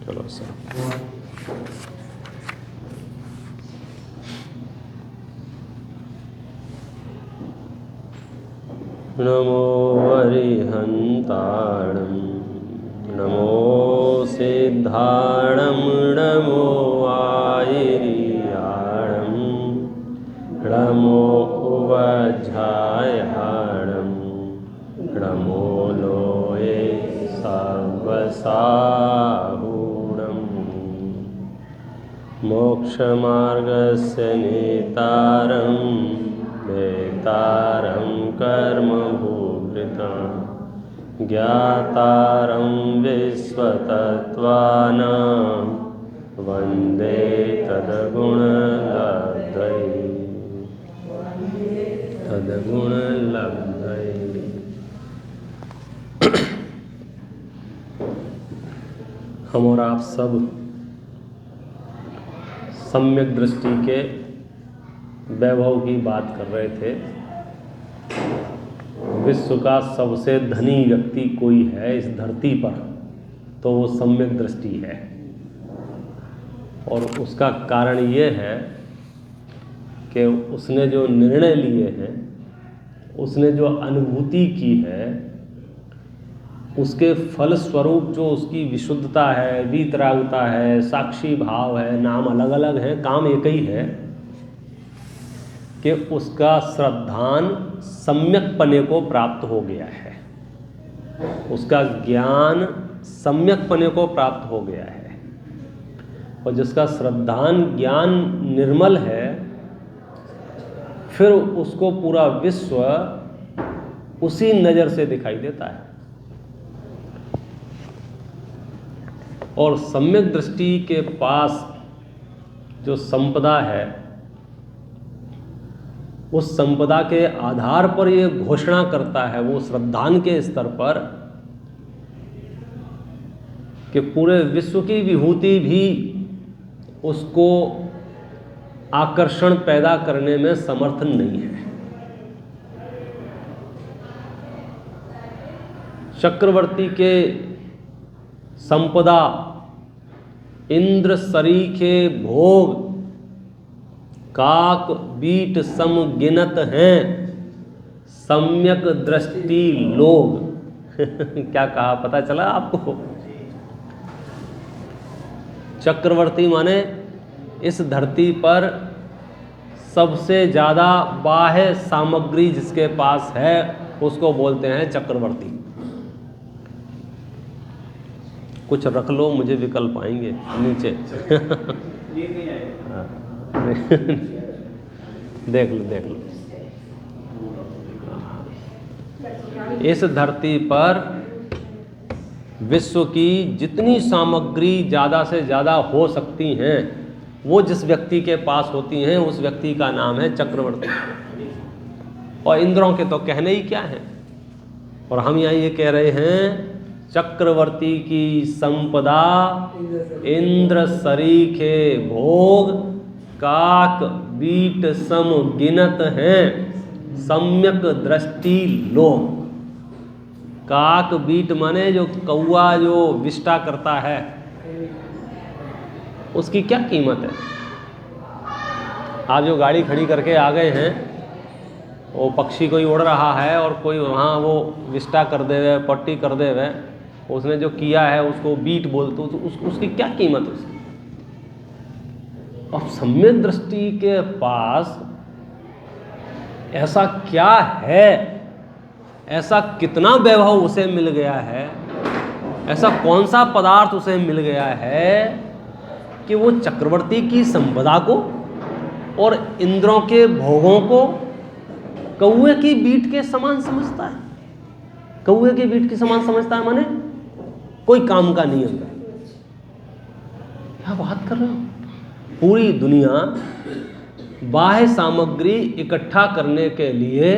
चलो सर। नमो अरिहन्ताणं नमो सिद्धाणं नमो आयिर्याणं नमो उवज्झायाणं नमो लोये सर्वसाहूणं मोक्षमार्गस्य नेतारं वेतारं कर्मभूभृतां ज्ञातारं विश्वतत्त्वानां वन्दे तद्गुणलब्धये। हम और आप सब सम्यक दृष्टि के वैभव की बात कर रहे थे। विश्व का सबसे धनी व्यक्ति कोई है इस धरती पर तो वो सम्यक दृष्टि है, और उसका कारण ये है कि उसने जो निर्णय लिए हैं, उसने जो अनुभूति की है, उसके फल स्वरूप जो उसकी विशुद्धता है, वीतरागता है, साक्षी भाव है, नाम अलग अलग हैं, काम एक ही है कि उसका श्रद्धान सम्यक पने को प्राप्त हो गया है, उसका ज्ञान सम्यक पने को प्राप्त हो गया है। और जिसका श्रद्धान ज्ञान निर्मल है, फिर उसको पूरा विश्व उसी नज़र से दिखाई देता है। और सम्यक दृष्टि के पास जो संपदा है, उस संपदा के आधार पर ये घोषणा करता है वो श्रद्धान के स्तर पर कि पूरे विश्व की विभूति भी उसको आकर्षण पैदा करने में समर्थ नहीं है। चक्रवर्ती के संपदा इंद्र सरीखे भोग काक बीट सम गिनत हैं सम्यक दृष्टि लोग। क्या कहा पता चला आपको? चक्रवर्ती माने इस धरती पर सबसे ज़्यादा बाह्य सामग्री जिसके पास है उसको बोलते हैं चक्रवर्ती। कुछ रख लो, मुझे विकल्प आएंगे नीचे। देख लो। इस धरती पर विश्व की जितनी सामग्री ज़्यादा से ज़्यादा हो सकती हैं वो जिस व्यक्ति के पास होती हैं उस व्यक्ति का नाम है चक्रवर्ती। और इंद्रों के तो कहने ही क्या है। और हम यहाँ ये कह रहे हैं चक्रवर्ती की संपदा इंद्र सरीखे भोग काक बीट सम गिनत हैं सम्यक दृष्टि लोग। काक बीट माने जो कौआ जो विष्टा करता है उसकी क्या कीमत है। आप जो गाड़ी खड़ी करके आ गए हैं, वो पक्षी कोई उड़ रहा है और कोई वहाँ वो विष्टा कर देवे, पट्टी कर देवे, उसने जो किया है उसको बीट बोलते तो उसकी क्या कीमत है। अब सम्यक दृष्टि के पास ऐसा क्या है, ऐसा कितना वैभव उसे मिल गया है, ऐसा कौन सा पदार्थ उसे मिल गया है कि वो चक्रवर्ती की संपदा को और इंद्रों के भोगों को कौए की बीट के समान समझता है। कौए की बीट के समान समझता है माने कोई काम का नहीं है। क्या बात कर रहे हो? पूरी दुनिया बाह्य सामग्री इकट्ठा करने के लिए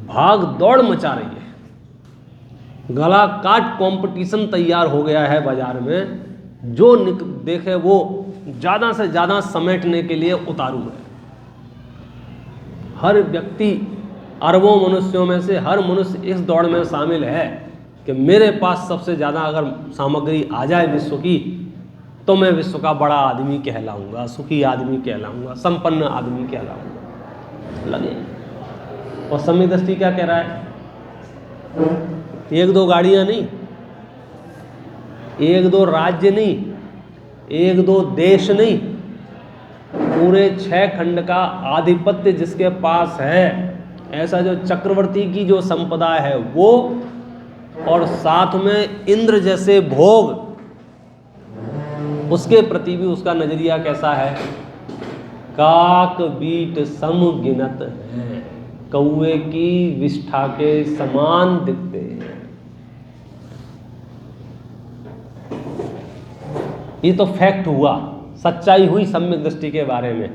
भाग दौड़ मचा रही है। गला काट कंपटीशन तैयार हो गया है बाजार में, जो देखे वो ज़्यादा से ज़्यादा समेटने के लिए उतारू है। हर व्यक्ति, अरबों मनुष्यों में से हर मनुष्य इस दौड़ में शामिल है कि मेरे पास सबसे ज़्यादा अगर सामग्री आ जाए विश्व की तो मैं विश्व का बड़ा आदमी कहलाऊंगा, सुखी आदमी कहलाऊंगा, संपन्न आदमी कहलाऊंगा। लगे। और सम्यक दृष्टि क्या कह रहा है? एक दो गाड़ियां नहीं, एक दो राज्य नहीं, एक दो देश नहीं, पूरे 6 खंड का आधिपत्य जिसके पास है, ऐसा जो चक्रवर्ती की जो संपदा है वो, और साथ में इंद्र जैसे भोग, उसके प्रति भी उसका नजरिया कैसा है? काक बीट सम गिनत है, कौए की विष्ठा के समान दिखते हैं। ये तो फैक्ट हुआ, सच्चाई हुई सम्यक दृष्टि के बारे में।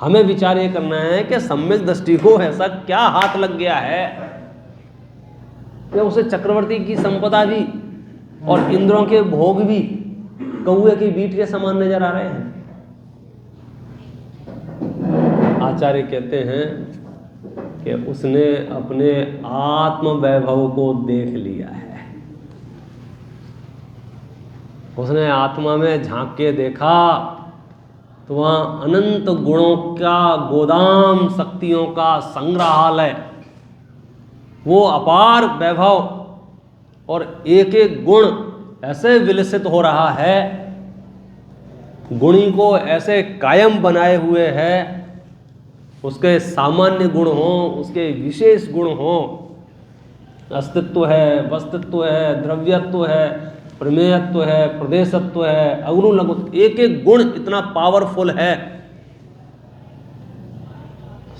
हमें विचार ये करना है कि सम्यक दृष्टि को ऐसा क्या हाथ लग गया है कि उसे चक्रवर्ती की संपदा भी और इंद्रों के भोग भी कौए की बीट के समान नजर आ रहे हैं। आचार्य कहते हैं कि उसने अपने आत्म वैभव को देख लिया है। उसने आत्मा में झांक के देखा तो वहाँ अनंत गुणों का गोदाम, शक्तियों का संग्रहालय, वो अपार वैभव, और एक एक गुण ऐसे विलसित हो रहा है, गुणी को ऐसे कायम बनाए हुए है, उसके सामान्य गुण हों, उसके विशेष गुण हों, अस्तित्व है, वस्तित्व है, द्रव्यत्व है, प्रमेयत्व है, प्रदेशत्व है, अगुण लघु, एक एक गुण इतना पावरफुल है।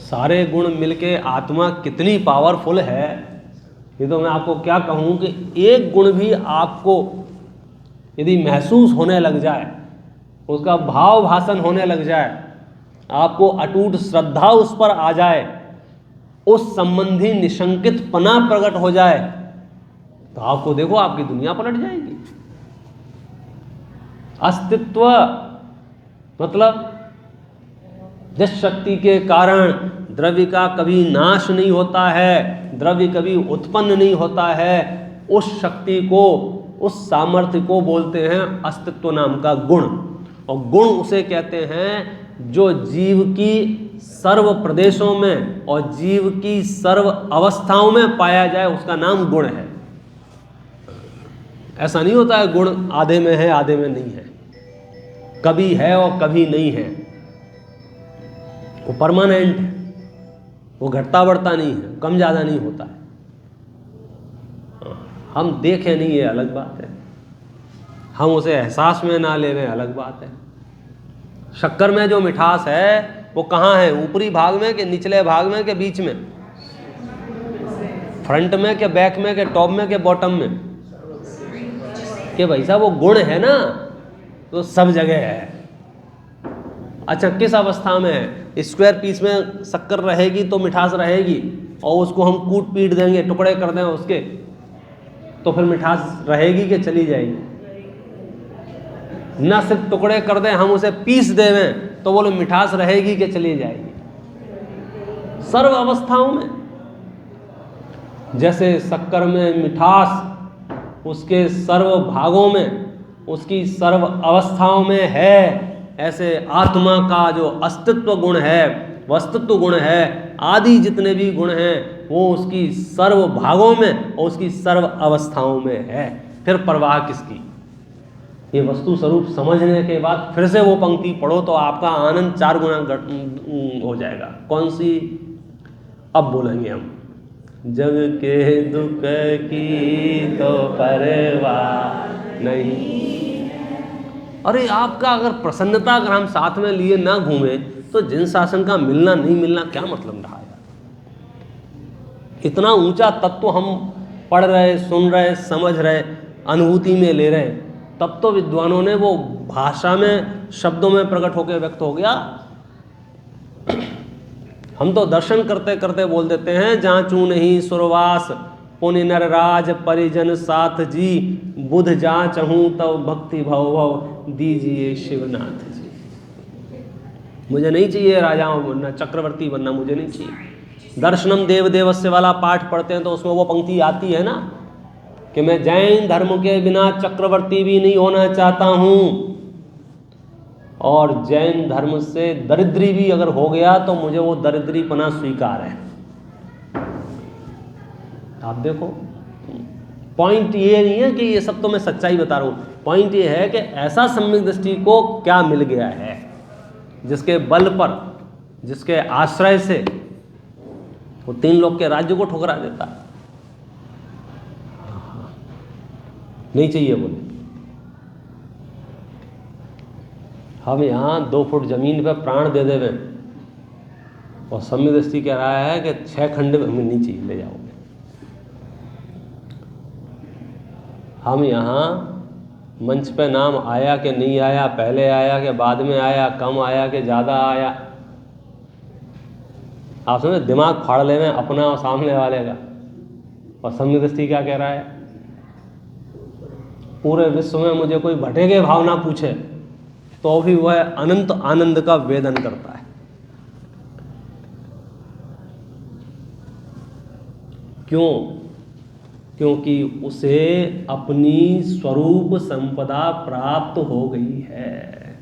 सारे गुण मिलके आत्मा कितनी पावरफुल है, ये तो मैं आपको क्या कहूँ कि एक गुण भी आपको यदि महसूस होने लग जाए, उसका भाव भाषण होने लग जाए, आपको अटूट श्रद्धा उस पर आ जाए, उस संबंधी निशंकित पना प्रकट हो जाए, तो आपको देखो आपकी दुनिया पलट जाएगी। अस्तित्व मतलब जिस शक्ति के कारण द्रव्य का कभी नाश नहीं होता है, द्रव्य कभी उत्पन्न नहीं होता है, उस शक्ति को, उस सामर्थ्य को बोलते हैं अस्तित्व नाम का गुण। और गुण उसे कहते हैं जो जीव की सर्व प्रदेशों में और जीव की सर्व अवस्थाओं में पाया जाए, उसका नाम गुण है। ऐसा नहीं होता है गुण आधे में है आधे में नहीं है, कभी है और कभी नहीं है, वो परमानेंट है, वो घटता बढ़ता नहीं है, कम ज़्यादा नहीं होता है। हम देखें नहीं, ये अलग बात है, हम उसे एहसास में ना ले रहे, अलग बात है। शक्कर में जो मिठास है वो कहाँ है? ऊपरी भाग में कि निचले भाग में कि बीच में? फ्रंट में कि बैक में कि टॉप में कि बॉटम में? कि भाई साहब वो गुण है ना, तो सब जगह है। अच्छा, किस अवस्था में है? स्क्वायर पीस में शक्कर रहेगी तो मिठास रहेगी, और उसको हम कूट पीट देंगे, टुकड़े कर दें उसके, तो फिर मिठास रहेगी कि चली जाएगी? ना सिर्फ टुकड़े कर दें, हम उसे पीस देवें, तो बोलो मिठास रहेगी कि चली जाएगी? सर्व अवस्थाओं में, जैसे शक्कर में मिठास उसके सर्व भागों में, उसकी सर्व अवस्थाओं में है, ऐसे आत्मा का जो अस्तित्व गुण है, वस्तुत्व गुण है, आदि जितने भी गुण हैं, वो उसकी सर्व भागों में और उसकी सर्व अवस्थाओं में है। फिर परवाह किसकी? ये वस्तु स्वरूप समझने के बाद फिर से वो पंक्ति पढ़ो तो आपका आनंद 4 गुना हो जाएगा। कौन सी? अब बोलेंगे हम, जग के दुख की तो परवाह नहीं। अरे आपका अगर प्रसन्नता अगर हम साथ में लिए ना घूमे तो जिन शासन का मिलना नहीं मिलना क्या मतलब रहा यार? इतना ऊंचा तत्व हम पढ़ रहे, सुन रहे, समझ रहे, अनुभूति में ले रहे, तब तो विद्वानों ने वो भाषा में, शब्दों में प्रकट होकर व्यक्त हो गया। हम तो दर्शन करते करते बोल देते हैं, जांचू नहीं सुरवास पुनि नरराज परिजन साथ जी, बुध जांचहूं तब भक्ति भव भव दीजिए शिवनाथ जी। मुझे नहीं चाहिए राजाओं बनना, चक्रवर्ती बनना मुझे नहीं चाहिए। दर्शनम देव देवस्य वाला पाठ पढ़ते हैं तो उसमें वो पंक्ति आती है ना, कि मैं जैन धर्म के बिना चक्रवर्ती भी नहीं होना चाहता हूँ, और जैन धर्म से दरिद्री भी अगर हो गया तो मुझे वो दरिद्रीपना स्वीकार है। आप देखो, पॉइंट ये नहीं है कि ये सब तो मैं सच्चाई बता रहा हूँ, पॉइंट ये है कि ऐसा सम्यक दृष्टि को क्या मिल गया है जिसके बल पर, जिसके आश्रय से वो 3 लोग के राज्य को ठुकरा देता है। नहीं चाहिए बोले। हम यहाँ 2 फुट जमीन पे प्राण दे देवे और सम्यक दृष्टि कह रहा है कि 6 खंड में हमें नहीं चाहिए, ले जाओगे। हम यहाँ मंच पे नाम आया कि नहीं आया, पहले आया कि बाद में आया, कम आया कि ज़्यादा आया, आप समझे, दिमाग फाड़ ले में अपना और सामने वाले का। और सम्यक दृष्टि क्या कह रहा है, पूरे विश्व में मुझे कोई भटेके भावना पूछे तो भी वह अनंत आनंद का वेदन करता है। क्यों? क्योंकि उसे अपनी स्वरूप संपदा प्राप्त हो गई है,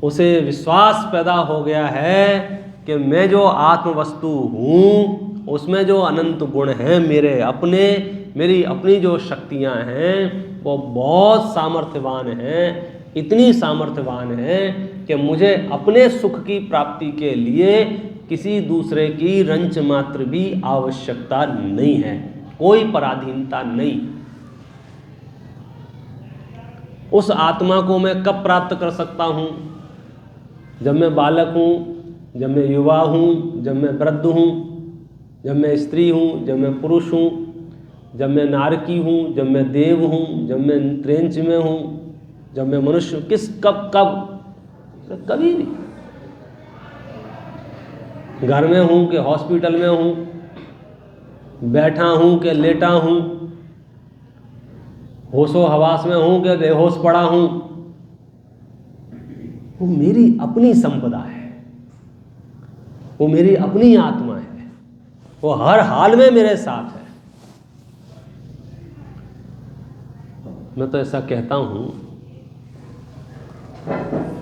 उसे विश्वास पैदा हो गया है कि मैं जो आत्म वस्तु हूँ उसमें जो अनंत गुण हैं मेरे अपने, मेरी अपनी जो शक्तियाँ हैं वो बहुत सामर्थ्यवान हैं, इतनी सामर्थ्यवान हैं कि मुझे अपने सुख की प्राप्ति के लिए किसी दूसरे की रंच मात्र भी आवश्यकता नहीं है, कोई पराधीनता नहीं। उस आत्मा को मैं कब प्राप्त कर सकता हूँ? जब मैं बालक हूँ, जब मैं युवा हूँ, जब मैं वृद्ध हूँ, जब मैं स्त्री हूँ, जब मैं पुरुष हूँ, जब मैं नारकी हूँ, जब मैं देव हूँ, जब मैं त्रेंच में हूँ, जब मैं मनुष्य हूँ, किस कब कब? कभी भी। घर में हूँ कि हॉस्पिटल में हूँ, बैठा हूँ कि लेटा हूँ, होशो हवास में हूँ कि बेहोश पड़ा हूँ, वो मेरी अपनी संपदा है, वो मेरी अपनी आत्मा है, वो हर हाल में मेरे साथ है। मैं तो ऐसा कहता हूँ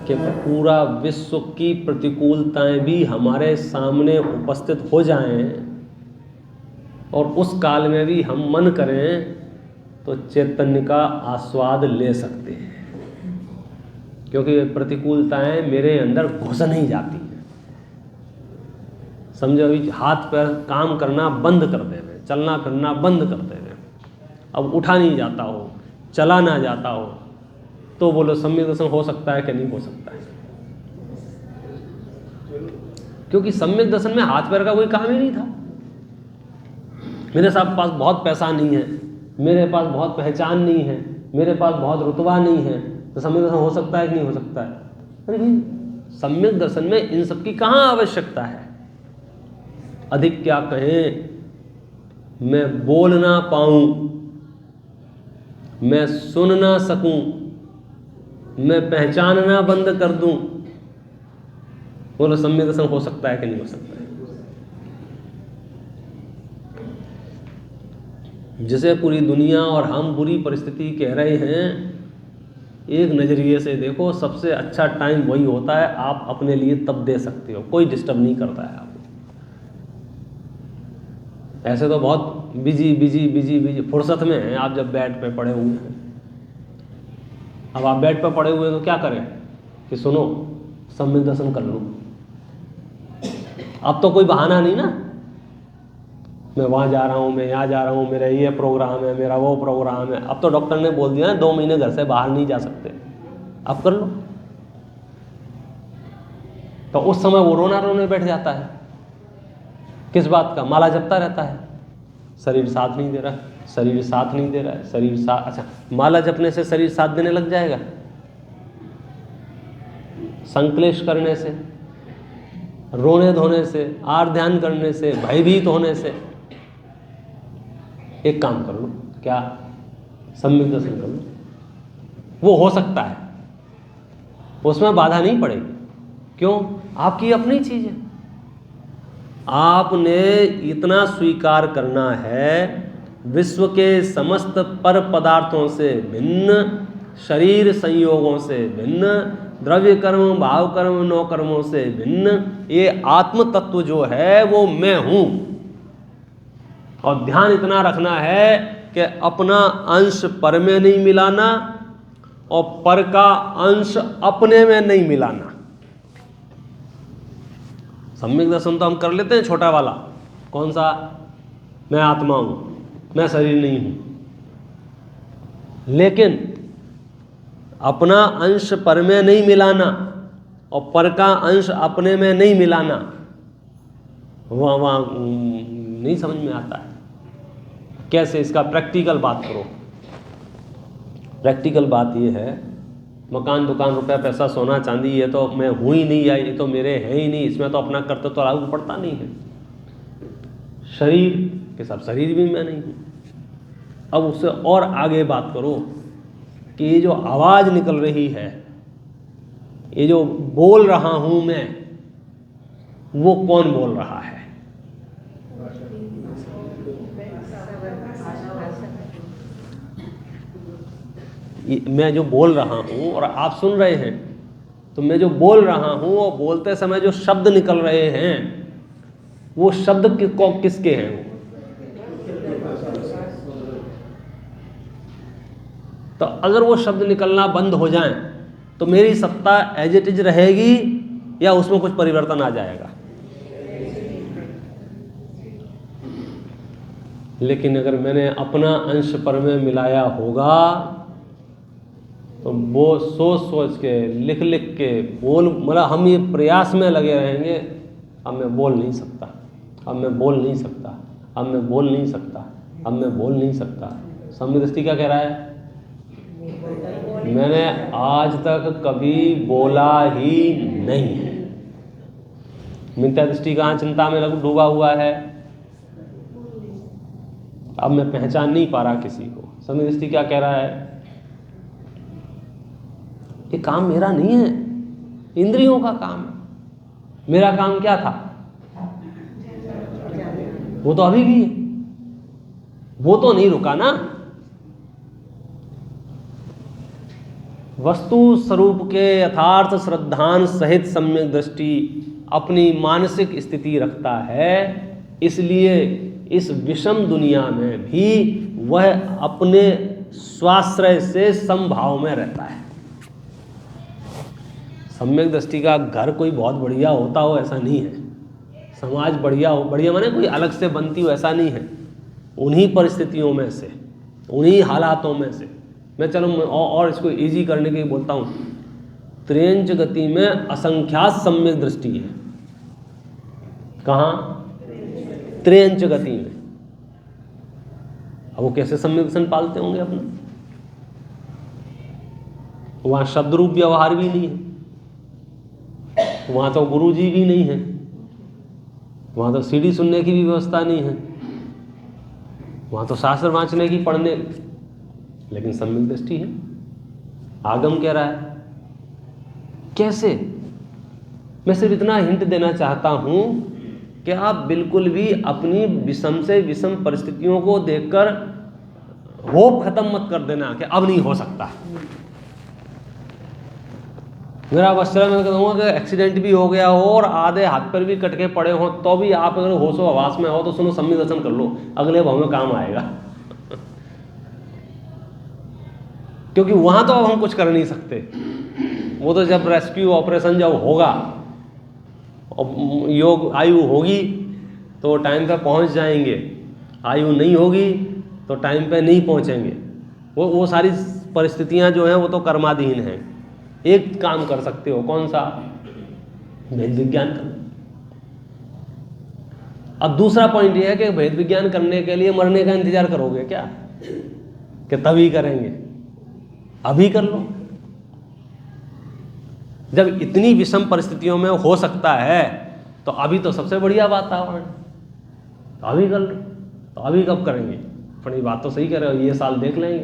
कि पूरा विश्व की प्रतिकूलताएं भी हमारे सामने उपस्थित हो जाएं और उस काल में भी हम मन करें तो चैतन्य का आस्वाद ले सकते हैं, क्योंकि प्रतिकूलताएं मेरे अंदर घुस नहीं जाती हैं। समझो, अभी हाथ पैर काम करना बंद कर देवे, चलना फिरना बंद कर देवे, अब उठा नहीं जाता हो, चला ना जाता हो, तो बोलो सम्यक दर्शन हो सकता है कि नहीं हो सकता है? क्योंकि सम्यक दर्शन में हाथ पैर का कोई काम ही नहीं था। मेरे पास बहुत पैसा नहीं है, मेरे पास बहुत पहचान नहीं है, मेरे पास बहुत रुतबा नहीं है, तो सम्यक दर्शन हो सकता है कि नहीं हो सकता है? अरे भाई, सम्यक दर्शन में इन सब की कहाँ आवश्यकता है? अधिक क्या कहें, मैं बोल ना पाऊं, मैं सुन ना सकूं, मैं पहचानना बंद कर दूं, बोलो सम्यक दर्शन हो सकता है कि नहीं हो सकता है? जिसे पूरी दुनिया और हम बुरी परिस्थिति कह रहे हैं, एक नज़रिए से देखो, सबसे अच्छा टाइम वही होता है आप अपने लिए तब दे सकते हो, कोई डिस्टर्ब नहीं करता है आपको। ऐसे तो बहुत बिजी फुर्सत में हैं आप, जब बेड पे पड़े हुए हैं। अब आप बेड पे पड़े हुए हैं तो क्या करें कि सुनो सम्यक दर्शन कर लो। अब तो कोई बहाना नहीं ना, मैं वहाँ जा रहा हूँ, मैं यहाँ जा रहा हूँ, मेरा ये प्रोग्राम है, मेरा वो प्रोग्राम है। अब तो डॉक्टर ने बोल दिया है 2 महीने घर से बाहर नहीं जा सकते, अब कर लो। तो उस समय वो रोने बैठ जाता है, किस बात का? माला जपता रहता है, शरीर साथ नहीं दे रहा है, शरीर साथ नहीं दे रहा है, शरीर साथ। अच्छा, माला जपने से शरीर साथ देने लग जाएगा? संक्लेश करने से, रोने धोने से, आर ध्यान करने से, भयभीत होने से? एक काम कर लो, क्या? सम्यक दर्शन कर लो, वो हो सकता है, उसमें बाधा नहीं पड़ेगी। क्यों? आपकी अपनी चीज है। आपने इतना स्वीकार करना है विश्व के समस्त पर पदार्थों से भिन्न, शरीर संयोगों से भिन्न, द्रव्य कर्म भाव कर्म नौ कर्मों से भिन्न ये आत्म तत्व जो है वो मैं हूँ। और ध्यान इतना रखना है कि अपना अंश पर में नहीं मिलाना और पर का अंश अपने में नहीं मिलाना। सम्यक दर्शन तो हम कर लेते हैं छोटा वाला, कौन सा, मैं आत्मा हूँ, मैं शरीर नहीं हूँ, लेकिन अपना अंश पर में नहीं मिलाना और पर का अंश अपने में नहीं मिलाना, वहाँ नहीं समझ में आता है। कैसे, इसका प्रैक्टिकल बात करो। प्रैक्टिकल बात ये है, मकान दुकान रुपया पैसा सोना चांदी ये तो मैं हूँ ही नहीं, या ये तो मेरे हैं ही नहीं, इसमें तो अपना कर्तव्य तो लागू पड़ता नहीं है। शरीर के सब शरीर भी मैं नहीं हूँ। अब उससे और आगे बात करो कि ये जो आवाज़ निकल रही है, ये जो बोल रहा हूँ मैं, वो कौन बोल रहा है? मैं जो बोल रहा हूँ और आप सुन रहे हैं, तो मैं जो बोल रहा हूँ और बोलते समय जो शब्द निकल रहे हैं वो शब्द किसके हैं? वो तो अगर वो शब्द निकलना बंद हो जाए तो मेरी सत्ता एज इट इज रहेगी या उसमें कुछ परिवर्तन आ जाएगा? लेकिन अगर मैंने अपना अंश पर में मिलाया होगा तो वो सोच सोच के लिख लिख के बोल, मतलब हम ये प्रयास में लगे रहेंगे, अब मैं बोल नहीं सकता, अब मैं बोल नहीं सकता, अब मैं बोल नहीं सकता, अब मैं बोल नहीं सकता। सम्यक दृष्टि क्या कह रहा है? मैंने आज तक कभी बोला ही नहीं है। मिथ्या दृष्टि कहाँ चिंता में डूबा हुआ है, अब मैं पहचान नहीं पा रहा किसी को। सम्यक दृष्टि क्या कह रहा है? ये काम मेरा नहीं है, इंद्रियों का काम है। मेरा काम क्या था? वो तो अभी भी है, वो तो नहीं रुका ना। वस्तु स्वरूप के यथार्थ श्रद्धान सहित सम्यक दृष्टि अपनी मानसिक स्थिति रखता है, इसलिए इस विषम दुनिया में भी वह अपने स्वाश्रय से समभाव में रहता है। सम्यक दृष्टि का घर कोई बहुत बढ़िया होता हो ऐसा नहीं है, समाज बढ़िया हो, बढ़िया माने कोई अलग से बनती हो ऐसा नहीं है। उन्हीं परिस्थितियों में से, उन्हीं हालातों में से मैं चलो और इसको इजी करने के लिए बोलता हूँ, त्रेंच गति में असंख्यात सम्यक दृष्टि है। कहाँ? त्रेंच गति में। अब वो कैसे सम्यक दर्शन पालते होंगे अपना? वहाँ शब्द रूप व्यवहार भी नहीं है, वहाँ तो गुरु जी भी नहीं है, वहाँ तो सीडी सुनने की भी व्यवस्था नहीं है, वहाँ तो शास्त्र वांचने की पढ़ने, लेकिन सम्यक दृष्टि है। आगम कह रहा है कैसे? मैं सिर्फ इतना हिंट देना चाहता हूँ कि आप बिल्कुल भी अपनी विषम से विषम परिस्थितियों को देखकर होप खत्म मत कर देना कि अब नहीं हो सकता। मेरा वस्त्र मैं कहूँगा कि एक्सीडेंट भी हो गया हो और आधे हाथ पर भी कट के पड़े हो, तो भी आप अगर होशो हवास में हो तो सुनो, सम्यक दर्शन कर लो, अगले भाव में काम आएगा। क्योंकि वहाँ तो अब हम कुछ कर नहीं सकते, वो तो जब रेस्क्यू ऑपरेशन जब होगा और योग आयु होगी तो टाइम पे पहुँच जाएंगे, आयु नहीं होगी तो टाइम पे नहीं पहुँचेंगे। वो सारी परिस्थितियाँ जो हैं वो तो कर्माधीन हैं। एक काम कर सकते हो, कौन सा? भेद विज्ञान करना। अब दूसरा पॉइंट ये है कि भेद विज्ञान करने के लिए मरने का इंतजार करोगे क्या कि तभी करेंगे? अभी कर लो। जब इतनी विषम परिस्थितियों में हो सकता है तो अभी तो सबसे बढ़िया वातावरण, तो अभी कर लो। तो अभी कब करेंगे? अपनी बात तो सही कर रहे हो, ये साल देख लेंगे।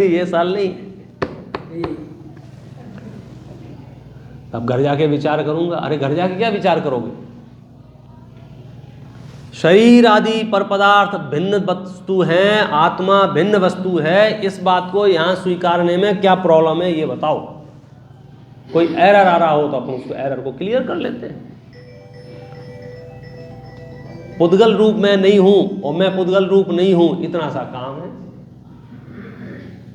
ये साल नहीं, अब घर जाके विचार करूंगा। अरे घर जाके क्या विचार करोगे? शरीर आदि पर पदार्थ भिन्न वस्तु हैं, आत्मा भिन्न वस्तु है, इस बात को यहाँ स्वीकारने में क्या प्रॉब्लम है ये बताओ। कोई एरर आ रहा हो तो अपन उसको एरर को क्लियर कर लेते हैं। पुद्गल रूप में नहीं हूं और मैं पुद्गल रूप नहीं हूं, इतना सा काम है।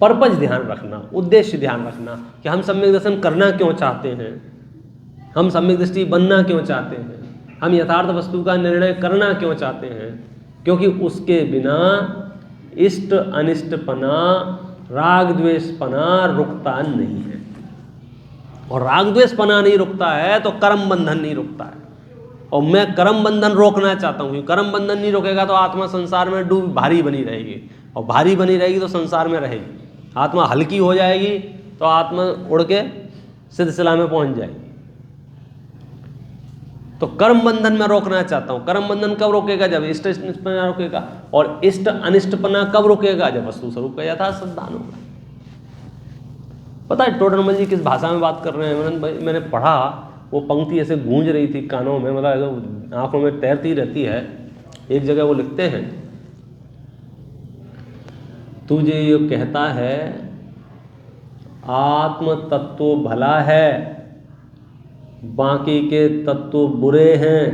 पर्पज ध्यान रखना, उद्देश्य ध्यान रखना कि हम सम्यक दर्शन करना क्यों चाहते हैं, हम सम्यक दृष्टि बनना क्यों चाहते हैं, हम यथार्थ वस्तु का निर्णय करना क्यों चाहते हैं। क्योंकि उसके बिना इष्ट अनिष्टपना, राग द्वेषपना रुकता नहीं है, और राग द्वेषपना नहीं रुकता है तो कर्म बंधन नहीं रुकता है। और मैं कर्म बंधन रोकना चाहता हूँ। कर्म बंधन नहीं रोकेगा तो आत्मा संसार में डूब भारी बनी रहेगी, और भारी बनी रहेगी तो संसार में रहेगी। आत्मा हल्की हो जाएगी तो आत्मा उड़ के सिद्धशिला में पहुंच जाएगी। तो कर्म बंधन में रोकना चाहता हूँ। कर्म बंधन कब रोकेगा? जब इष्ट अनिष्टपना रोकेगा। और इष्ट अनिष्टपना कब रोकेगा? जब वस्तु स्वरूप का यथार्थ श्रद्धान होगा। पता है टोडरमल जी किस भाषा में बात कर रहे हैं? मैंने पढ़ा, वो पंक्ति ऐसे गूंज रही थी कानों में, मतलब आंखों में तैरती रहती है। एक जगह वो लिखते हैं, तुझे ये कहता है आत्म तत्व भला है, बाकी के तत्व बुरे हैं,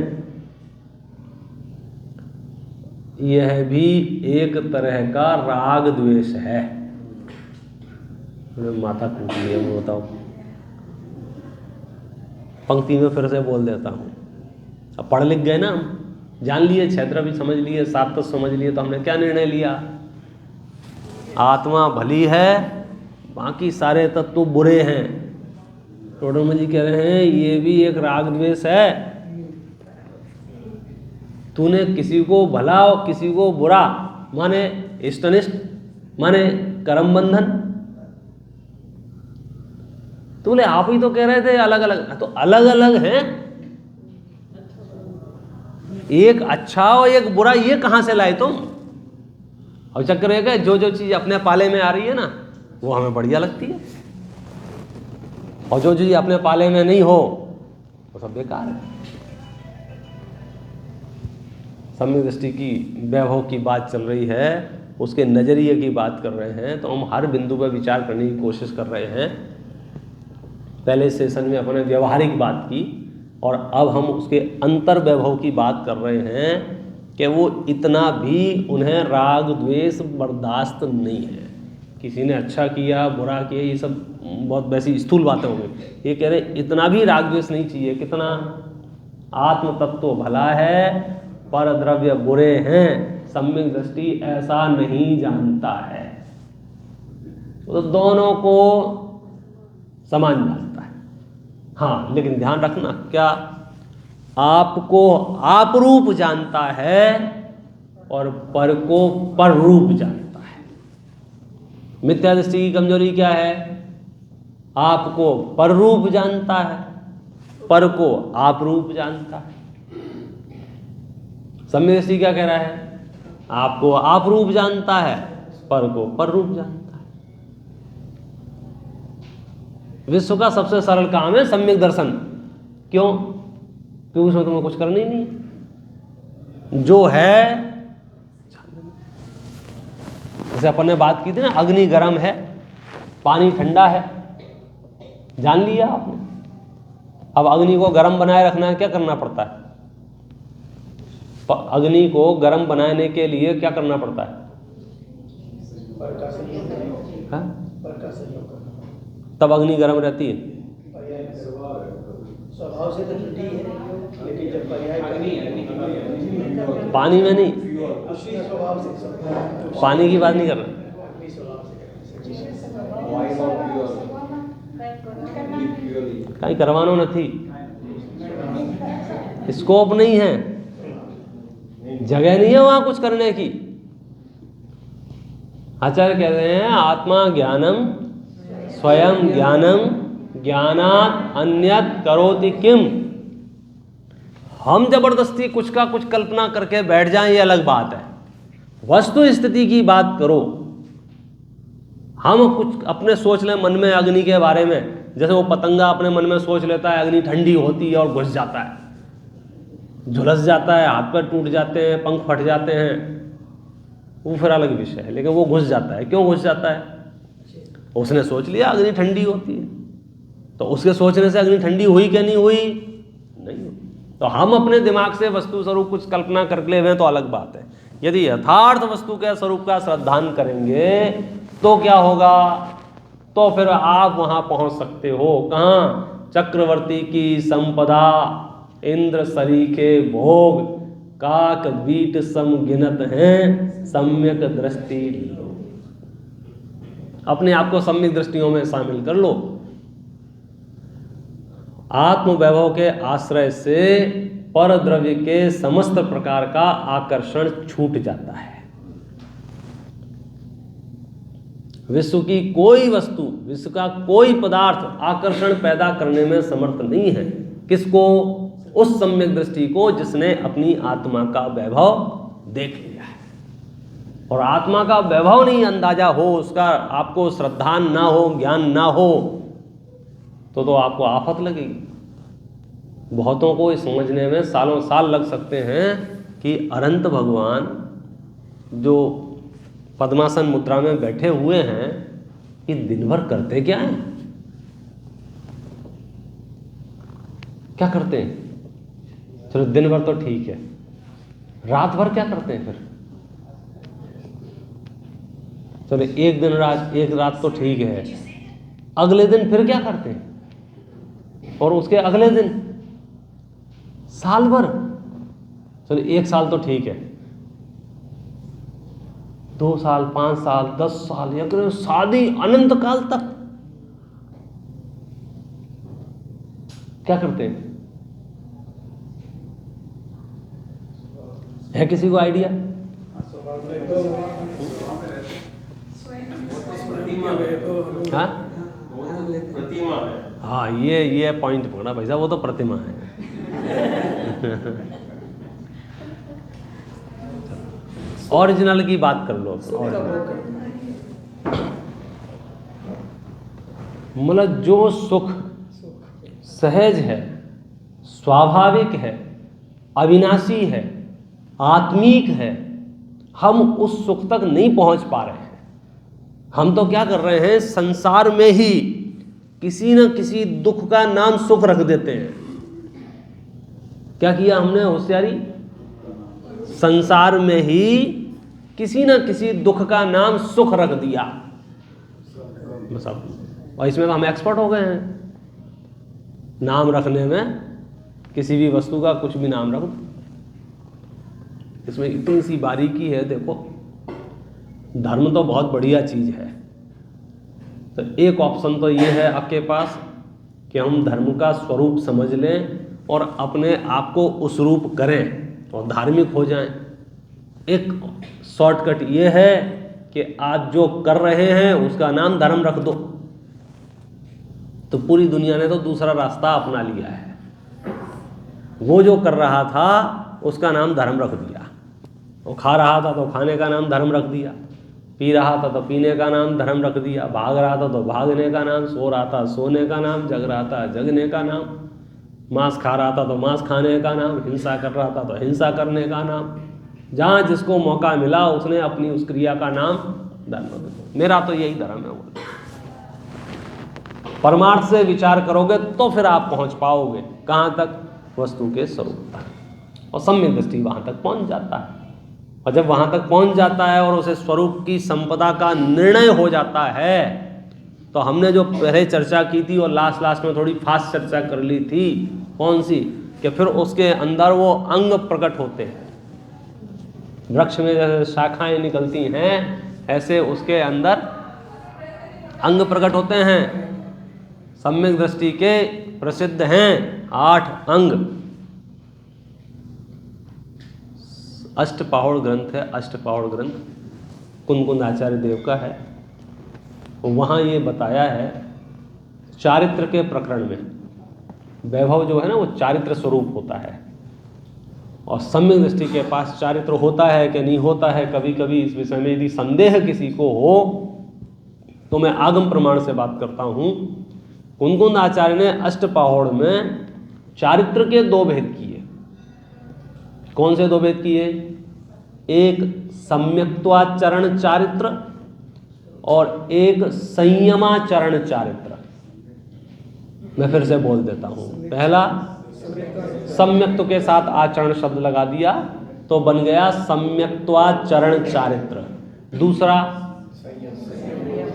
यह भी एक तरह का राग द्वेष है। माथा कूट लिया, मैं बताओ। पंक्ति में फिर से बोल देता हूँ। अब पढ़ लिख गए ना, हम जान लिए, क्षेत्र भी समझ लिए, सात तत्व समझ लिए, तो हमने क्या निर्णय लिया? आत्मा भली है, बाकी सारे तत्व बुरे हैं। टोडरमल जी कह रहे हैं ये भी एक राग द्वेष है। तूने किसी को भला और किसी को बुरा माने इष्ट अनिष्ट माने कर्म बंधन। तूने आप ही तो कह रहे थे अलग अलग, तो अलग अलग हैं, एक अच्छा और एक बुरा, ये कहां से लाए तुम? और चक्कर है कि जो जो चीज अपने पाले में आ रही है ना वो हमें बढ़िया लगती है, और जो चीज अपने पाले में नहीं हो वो सब बेकार है। सम्यक दृष्टि की वैभव की बात चल रही है, उसके नजरिए की बात कर रहे हैं, तो हम हर बिंदु पर विचार करने की कोशिश कर रहे हैं। पहले सेशन में अपने व्यवहारिक बात की, और अब हम उसके अंतर वैभव की बात कर रहे हैं कि वो इतना भी उन्हें राग द्वेष बर्दाश्त नहीं है। किसी ने अच्छा किया बुरा किया ये सब बहुत वैसी स्थूल बातें हो गई। ये कह रहे इतना भी राग द्वेष नहीं चाहिए। कितना? आत्म तत्व भला है, पर द्रव्य बुरे हैं, सम्यक दृष्टि ऐसा नहीं जानता है। तो दोनों को समान जानता है। हाँ, लेकिन ध्यान रखना, क्या आपको आप रूप जानता है और पर को पर रूप जानता है। मिथ्या दृष्टि की कमजोरी क्या है? आपको पर रूप जानता है, पर को आप रूप जानता है। सम्यक दृष्टि क्या कह रहा है? आपको आप रूप जानता है, पर को पर रूप जानता है। विश्व का सबसे सरल काम है सम्यक दर्शन। क्यों? क्योंकि उसमें तुम्हें कुछ करना ही नहीं, जो है। जैसे अपन ने बात की थी ना, अग्नि गर्म है, पानी ठंडा है, जान लिया आपने। अब अग्नि को गर्म बनाए रखना है, क्या करना पड़ता है? अग्नि को गर्म बनाने के लिए क्या करना पड़ता है? तब अग्नि गर्म रहती है। स्वभाव से तो ठंडी है, लेकिन जब पानी में नहीं, पानी की बात नहीं कर रहा। कहीं करवानो नहीं, स्कोप नहीं है, जगह नहीं है वहां कुछ करने की। आचार्य कह रहे हैं आत्मा ज्ञानम स्वयं ज्ञानम ज्ञानात् अन्यत् करोति किम। हम जबरदस्ती कुछ का कुछ कल्पना करके बैठ जाएं, ये अलग बात है। वस्तु स्थिति की बात करो। हम कुछ अपने सोच लें मन में अग्नि के बारे में, जैसे वो पतंगा अपने मन में सोच लेता है अग्नि ठंडी होती है और घुस जाता है। झुलस जाता है, हाथ पैर टूट जाते हैं, पंख फट जाते हैं, वो फिर अलग विषय है। लेकिन वो घुस जाता है। क्यों घुस जाता है? उसने सोच लिया अग्नि ठंडी होती है, तो उसके सोचने से अग्नि ठंडी हुई क्या नहीं हुई? नहीं हुई। तो हम अपने दिमाग से वस्तु स्वरूप कुछ कल्पना कर ले हुए तो अलग बात है। यदि यथार्थ वस्तु के स्वरूप का श्रद्धान करेंगे तो क्या होगा? तो फिर आप वहां पहुंच सकते हो। कहां? चक्रवर्ती की संपदा, इंद्र सरीखे भोग, काक बीट सम गिनत हैं, सम्यक दृष्टि लो। अपने आप को सम्यक दृष्टियों में शामिल कर लो। आत्म वैभव के आश्रय से पर द्रव्य के समस्त प्रकार का आकर्षण छूट जाता है। विश्व की कोई वस्तु, विश्व का कोई पदार्थ आकर्षण पैदा करने में समर्थ नहीं है। किसको? उस सम्यक दृष्टि को जिसने अपनी आत्मा का वैभव देख लिया है। और आत्मा का वैभव नहीं अंदाजा हो, उसका आपको श्रद्धा ना हो, ज्ञान ना हो, तो आपको आफत लगेगी। बहुतों को इस समझने में सालों साल लग सकते हैं कि अनंत भगवान जो पद्मासन मुद्रा में बैठे हुए हैं, ये दिन भर करते क्या हैं? क्या करते हैं? चलो दिन भर तो ठीक है, रात भर क्या करते हैं? फिर चलो एक दिन एक रात तो ठीक है, अगले दिन फिर क्या करते हैं? और उसके अगले दिन साल भर। चलो एक साल तो ठीक है, 2 साल, 5 साल, 10 साल, या फिर शादी अनंत काल तक क्या करते हैं? है किसी को आइडिया? हाँ हाँ, ये पॉइंट पकड़ा भाई साहब, वो तो प्रतिमा है। ओरिजिनल की बात कर लो। मतलब जो सुख सहज है, स्वाभाविक है, अविनाशी है, आत्मीक है, हम उस सुख तक नहीं पहुंच पा रहे हैं। हम तो क्या कर रहे हैं? संसार में ही किसी न किसी दुख का नाम सुख रख देते हैं। क्या किया हमने? होशियारी। संसार में ही किसी न किसी दुख का नाम सुख रख दिया बस। अब और इसमें तो हम एक्सपर्ट हो गए हैं, नाम रखने में। किसी भी वस्तु का कुछ भी नाम रख दो, इसमें इतनी सी बारीकी है। देखो, धर्म तो बहुत बढ़िया चीज है। तो एक ऑप्शन तो ये है आपके पास कि हम धर्म का स्वरूप समझ लें और अपने आप को उस रूप करें और धार्मिक हो जाएं। एक शॉर्टकट ये है कि आज जो कर रहे हैं उसका नाम धर्म रख दो। तो पूरी दुनिया ने तो दूसरा रास्ता अपना लिया है। वो जो कर रहा था उसका नाम धर्म रख दिया। वो खा रहा था तो खाने का नाम धर्म रख दिया, पी रहा था तो पीने का नाम धर्म रख दिया, भाग रहा था तो भागने का नाम, सो रहा था सोने का नाम, जग रहा था जगने का नाम, मांस खा रहा था तो मांस खाने का नाम, हिंसा कर रहा था तो हिंसा करने का नाम। जहाँ जिसको मौका मिला उसने अपनी उस क्रिया का नाम धर्म रख दिया। मेरा तो यही धर्म है। वो परमार्थ से विचार करोगे तो फिर आप पहुंच पाओगे कहाँ तक? वस्तु के स्वरूप तक। और सम्यक दृष्टि वहाँ तक पहुँच जाता है। और जब वहाँ तक पहुँच जाता है और उसे स्वरूप की संपदा का निर्णय हो जाता है, तो हमने जो पहले चर्चा की थी और लास्ट में थोड़ी फास्ट चर्चा कर ली थी, कौन सी? कि फिर उसके अंदर वो अंग प्रकट होते हैं। वृक्ष में जैसे शाखाएं निकलती हैं, ऐसे उसके अंदर अंग प्रकट होते हैं। सम्यक दृष्टि के प्रसिद्ध हैं 8 अंग। अष्टपाहुड़ ग्रंथ है, अष्टपाहुड़ ग्रंथ कुंद आचार्य देव का है। वहाँ ये बताया है चारित्र के प्रकरण में। वैभव जो है ना, वो चारित्र स्वरूप होता है। और सम्यक दृष्टि के पास चारित्र होता है कि नहीं होता है, कभी कभी इस विषय में यदि संदेह किसी को हो तो मैं आगम प्रमाण से बात करता हूँ। कुंद आचार्य ने अष्टपाहुड़ में चारित्र के 2 भेद किए। कौन से 2 भेद किए? एक सम्यक्त्वाचरण चारित्र और एक संयमाचरण चारित्र। मैं फिर से बोल देता हूं। पहला सम्यक्त्व के साथ आचरण शब्द लगा दिया तो बन गया सम्यक्त्वाचरण चारित्र। दूसरा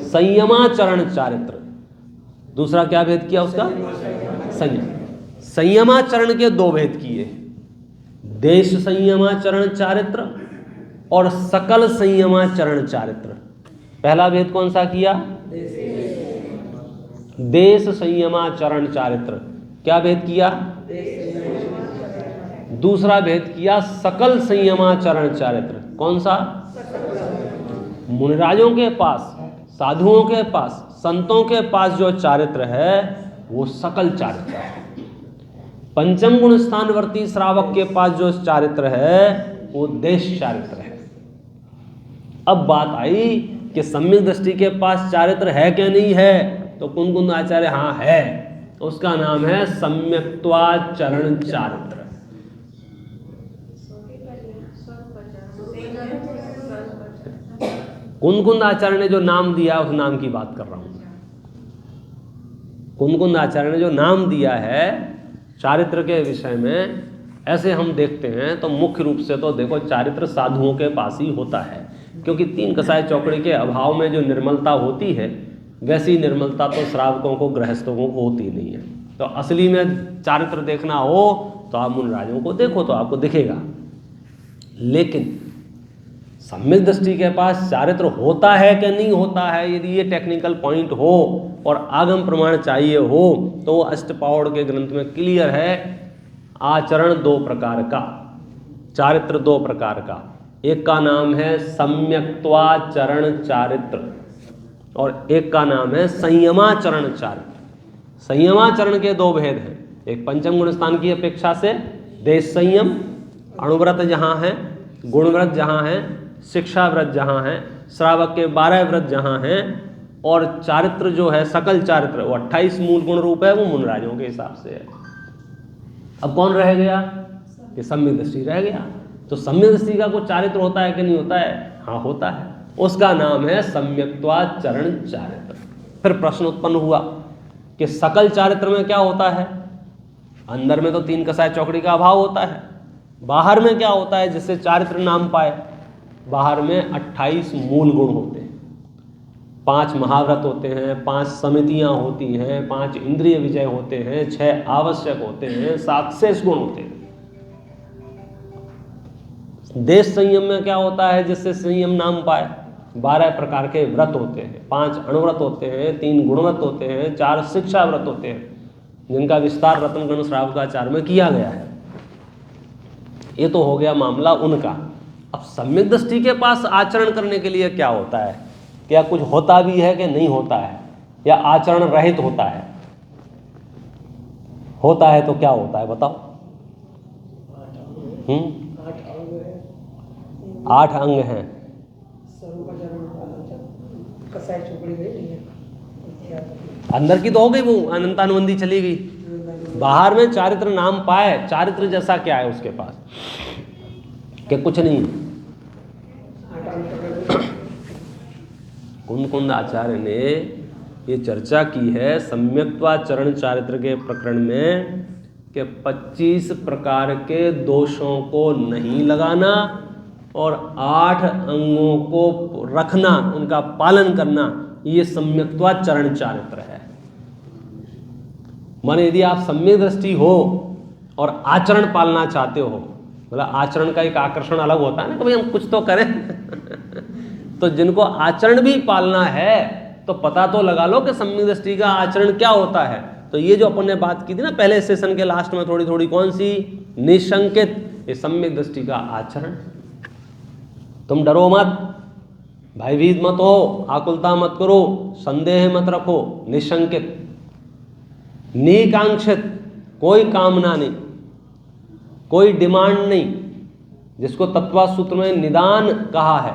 संयमाचरण चारित्र। दूसरा क्या भेद किया उसका? संयम। संयमाचरण के 2 भेद किए, देश संयमाचरण चारित्र और सकल संयमाचरण चारित्र। पहला भेद कौन सा किया? देश संयमाचरण चारित्र। क्या भेद किया? दूसरा भेद किया सकल संयमाचरण चारित्र। कौन सा? मुनिराजों के पास, साधुओं के पास, संतों के पास जो चारित्र है वो सकल चारित्र है। पंचम गुण स्थानवर्ती श्रावक के पास जो चारित्र है वो देश चारित्र है। अब बात आई कि सम्यक दृष्टि के पास चारित्र है क्या नहीं है? तो कुंद आचार्य हाँ है, उसका नाम है सम्यक्त्वाचरण चारित्र। कुंद आचार्य ने जो नाम दिया उस नाम की बात कर रहा हूं। कुंद आचार्य ने जो नाम दिया है चारित्र के विषय में, ऐसे हम देखते हैं तो मुख्य रूप से तो देखो चारित्र साधुओं के पास ही होता है, क्योंकि 3 कसाय चौकड़ी के अभाव में जो निर्मलता होती है वैसी निर्मलता तो श्रावकों को, गृहस्थों को होती नहीं है। तो असली में चारित्र देखना हो तो आप मुनिराजों को देखो तो आपको दिखेगा। लेकिन सम्यक दृष्टि के पास चारित्र होता है कि नहीं होता है, यदि ये टेक्निकल पॉइंट हो और आगम प्रमाण चाहिए हो तो अष्टपावड़ के ग्रंथ में क्लियर है। आचरण 2 प्रकार का, चारित्र 2 प्रकार का। एक का नाम है सम्यक्त्वाचरण चारित्र और एक का नाम है संयमाचरण चारित्र। संयमाचरण के 2 भेद हैं। एक पंचम गुण स्थान की अपेक्षा से देश संयम, अणुव्रत जहाँ है, गुणव्रत जहाँ है, शिक्षा व्रत जहाँ है, श्रावक के 12 व्रत जहाँ हैं, और चारित्र जो है सकल चारित्र वो 28 मूल गुण रूप है, वो मुनिराजों के हिसाब से है। अब कौन रह गया? कि सम्यक दृष्टि रह गया। तो सम्यक दृष्टि का कोई चारित्र होता है कि नहीं होता है? हाँ होता है, उसका नाम है सम्यक्त्वाचरण चारित्र। फिर प्रश्न उत्पन्न हुआ कि सकल चारित्र में क्या होता है? अंदर में तो 3 कसाय चौकड़ी का अभाव होता है, बाहर में क्या होता है जिससे चारित्र नाम पाए? बाहर में 28 मूल गुण होते हैं, 5 महाव्रत होते हैं, 5 समितियां होती हैं, 5 इंद्रिय विजय होते हैं, 6 आवश्यक होते हैं, 7 शेष गुण होते हैं। देश संयम में क्या होता है जिससे संयम नाम पाए? 12 प्रकार के व्रत होते हैं, 5 अणुव्रत होते हैं, 3 गुणव्रत होते हैं, 4 शिक्षा व्रत होते हैं, जिनका विस्तार रत्नगण श्रावकाचार्य में किया गया है। ये तो हो गया मामला उनका। अब सम्यक दृष्टि के पास आचरण करने के लिए क्या होता है? क्या कुछ होता भी है कि नहीं होता है, या आचरण रहित होता है? होता है तो क्या होता है बताओ? 8 अंग हैं। अंदर की तो हो गई, वो अनंतानुबंधी चली गई। बाहर में चारित्र नाम पाए, चारित्र जैसा क्या है उसके पास? कि कुछ नहीं। कुंद आचार्य ने ये चर्चा की है सम्यक्त्वाचरण चारित्र के प्रकरण में कि 25 प्रकार के दोषों को नहीं लगाना और 8 अंगों को रखना, उनका पालन करना, ये सम्यक्त्वाचरण चारित्र है। माने यदि आप सम्यक दृष्टि हो और आचरण पालना चाहते हो, मतलब आचरण का एक आकर्षण अलग होता है ना, कि भाई हम कुछ तो करें तो जिनको आचरण भी पालना है तो पता तो लगा लो कि सम्यक दृष्टि का आचरण क्या होता है। तो ये जो अपन ने बात की थी ना पहले सेशन के लास्ट में थोड़ी थोड़ी, कौन सी? निशंकित, ये सम्यक दृष्टि का आचरण। तुम डरो मत, भयभीत मत हो, आकुलता मत करो, संदेह मत रखो, निशंकित, निकांक्षित, कोई कामना नहीं, कोई डिमांड नहीं, जिसको तत्वा सूत्र में निदान कहा है,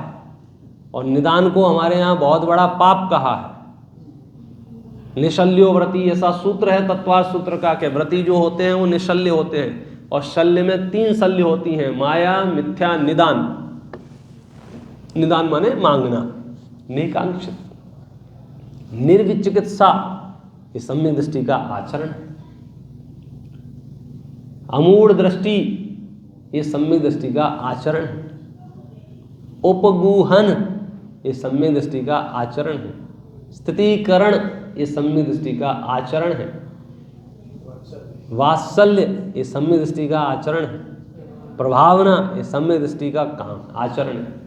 और निदान को हमारे यहाँ बहुत बड़ा पाप कहा है। निशल्यो व्रती ऐसा सूत्र है तत्वा सूत्र का, कि व्रती जो होते हैं वो निशल्य होते हैं और शल्य में 3 शल्य होती हैं, माया, मिथ्या, निदान। निदान माने मांगना, निकांक्षित। निर्विचिकित्सा ये सम्यक दृष्टि का आचरण है। अमूढ़ दृष्टि ये सम्यक दृष्टि का आचरण है। उपगूहन ये सम्यक दृष्टि का आचरण है। स्थितीकरण ये सम्यक दृष्टि का आचरण है। वात्सल्य ये सम्यक दृष्टि का आचरण है। प्रभावना ये सम्यक दृष्टि का काम आचरण है।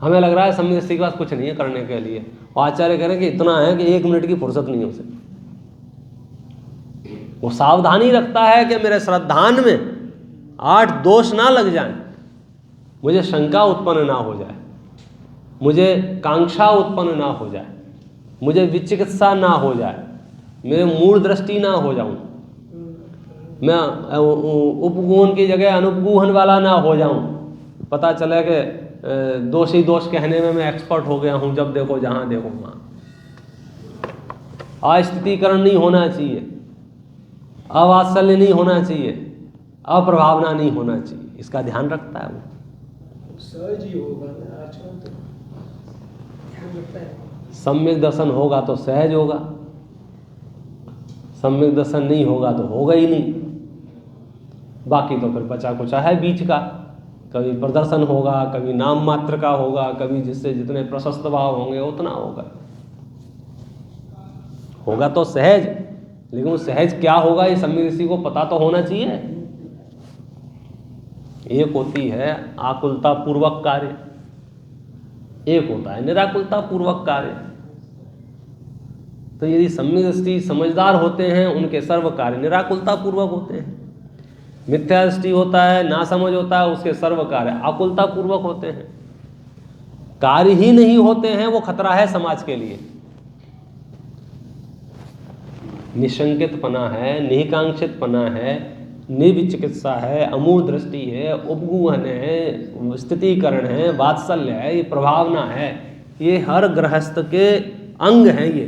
हमें लग रहा है सम्यक दृष्टि के पास कुछ नहीं है करने के लिए, और आचार्य कह रहे हैं कि इतना है कि 1 मिनट की फुर्सत नहीं हो सकती। वो सावधानी रखता है कि मेरे श्रद्धान में 8 दोष ना लग जाएं, मुझे शंका उत्पन्न ना हो जाए, मुझे कांक्षा उत्पन्न ना हो जाए, मुझे विचिकित्सा ना हो जाए, मेरे मूढ़ दृष्टि ना हो जाऊं, मैं उपगूहन की जगह अनुपगूहन वाला ना हो जाऊं। पता चले कि दोषी दोष कहने में मैं एक्सपर्ट हो गया हूं, जब देखो जहां देखो वहां। अस्थितीकरण नहीं होना चाहिए, अवात्सल्य नहीं होना चाहिए, अप्रभावना नहीं होना चाहिए, इसका ध्यान रखता है वो। सहज ही होगा ना, आचरण तो ध्यान रखता है। सम्यक दर्शन होगा तो सहज होगा, सम्यक दर्शन नहीं होगा तो होगा ही नहीं। बाकी तो फिर बचा कुचा है बीच का, कभी प्रदर्शन होगा, कभी नाम मात्र का होगा, कभी जिससे जितने प्रशस्त भाव होंगे उतना होगा। होगा तो सहज, लेकिन वो सहज क्या होगा ये सम्यक दृष्टि को पता तो होना चाहिए। एक होती है आकुलता पूर्वक कार्य, एक होता है निराकुलता पूर्वक कार्य। तो यदि सम्यक दृष्टि समझदार होते हैं उनके सर्व कार्य निराकुलता पूर्वक होते हैं। मिथ्या दृष्टि होता है, ना समझ होता है, उसके सर्व कार्य आकुलता पूर्वक होते हैं। कार्य ही नहीं होते हैं, वो खतरा है समाज के लिए। निशंकितपना है, निकांक्षितपना है, निर्विचिकित्सा है, अमूढ़ दृष्टि है, उपगूहन है, स्थितीकरण है, वात्सल्य है, ये प्रभावना है, ये हर गृहस्थ के अंग हैं। ये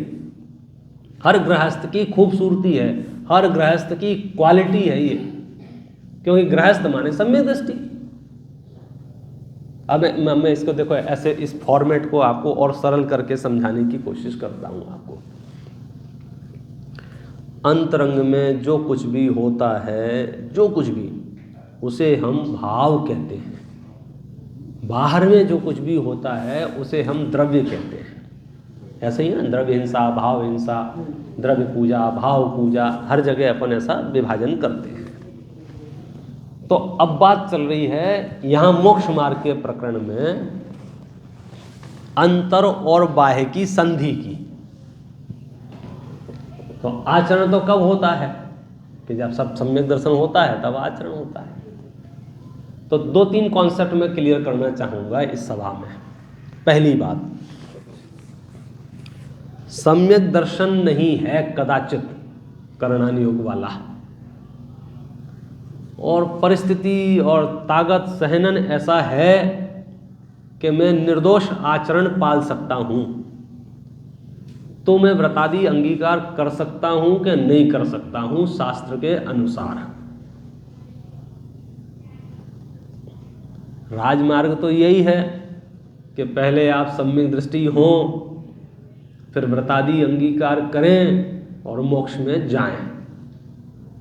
हर गृहस्थ की खूबसूरती है, हर गृहस्थ की क्वालिटी है ये, क्योंकि गृहस्थ माने सम्यक दृष्टि। अब मैं इसको देखो ऐसे इस फॉर्मेट को आपको और सरल करके समझाने की कोशिश करता हूं आपको। अंतरंग में जो कुछ भी होता है, जो कुछ भी, उसे हम भाव कहते हैं। बाहर में जो कुछ भी होता है उसे हम द्रव्य कहते हैं। ऐसे ही ना, द्रव्य हिंसा, भाव हिंसा, द्रव्य पूजा, भाव पूजा, हर जगह अपन ऐसा विभाजन करते हैं। तो अब बात चल रही है यहां मोक्ष मार्ग के प्रकरण में अंतर और बाह्य की संधि की। तो आचरण तो कब होता है कि जब सब सम्यक दर्शन होता है तब आचरण होता है। तो 2-3 कॉन्सेप्ट में क्लियर करना चाहूंगा इस सभा में। पहली बात, सम्यक दर्शन नहीं है कदाचित करणानुयोग वाला, और परिस्थिति और ताकत सहनन ऐसा है कि मैं निर्दोष आचरण पाल सकता हूं, तो मैं व्रतादि अंगीकार कर सकता हूं कि नहीं कर सकता हूं शास्त्र के अनुसार। राजमार्ग तो यही है कि पहले आप सम्यक दृष्टि हो, फिर व्रतादि अंगीकार करें और मोक्ष में जाएं।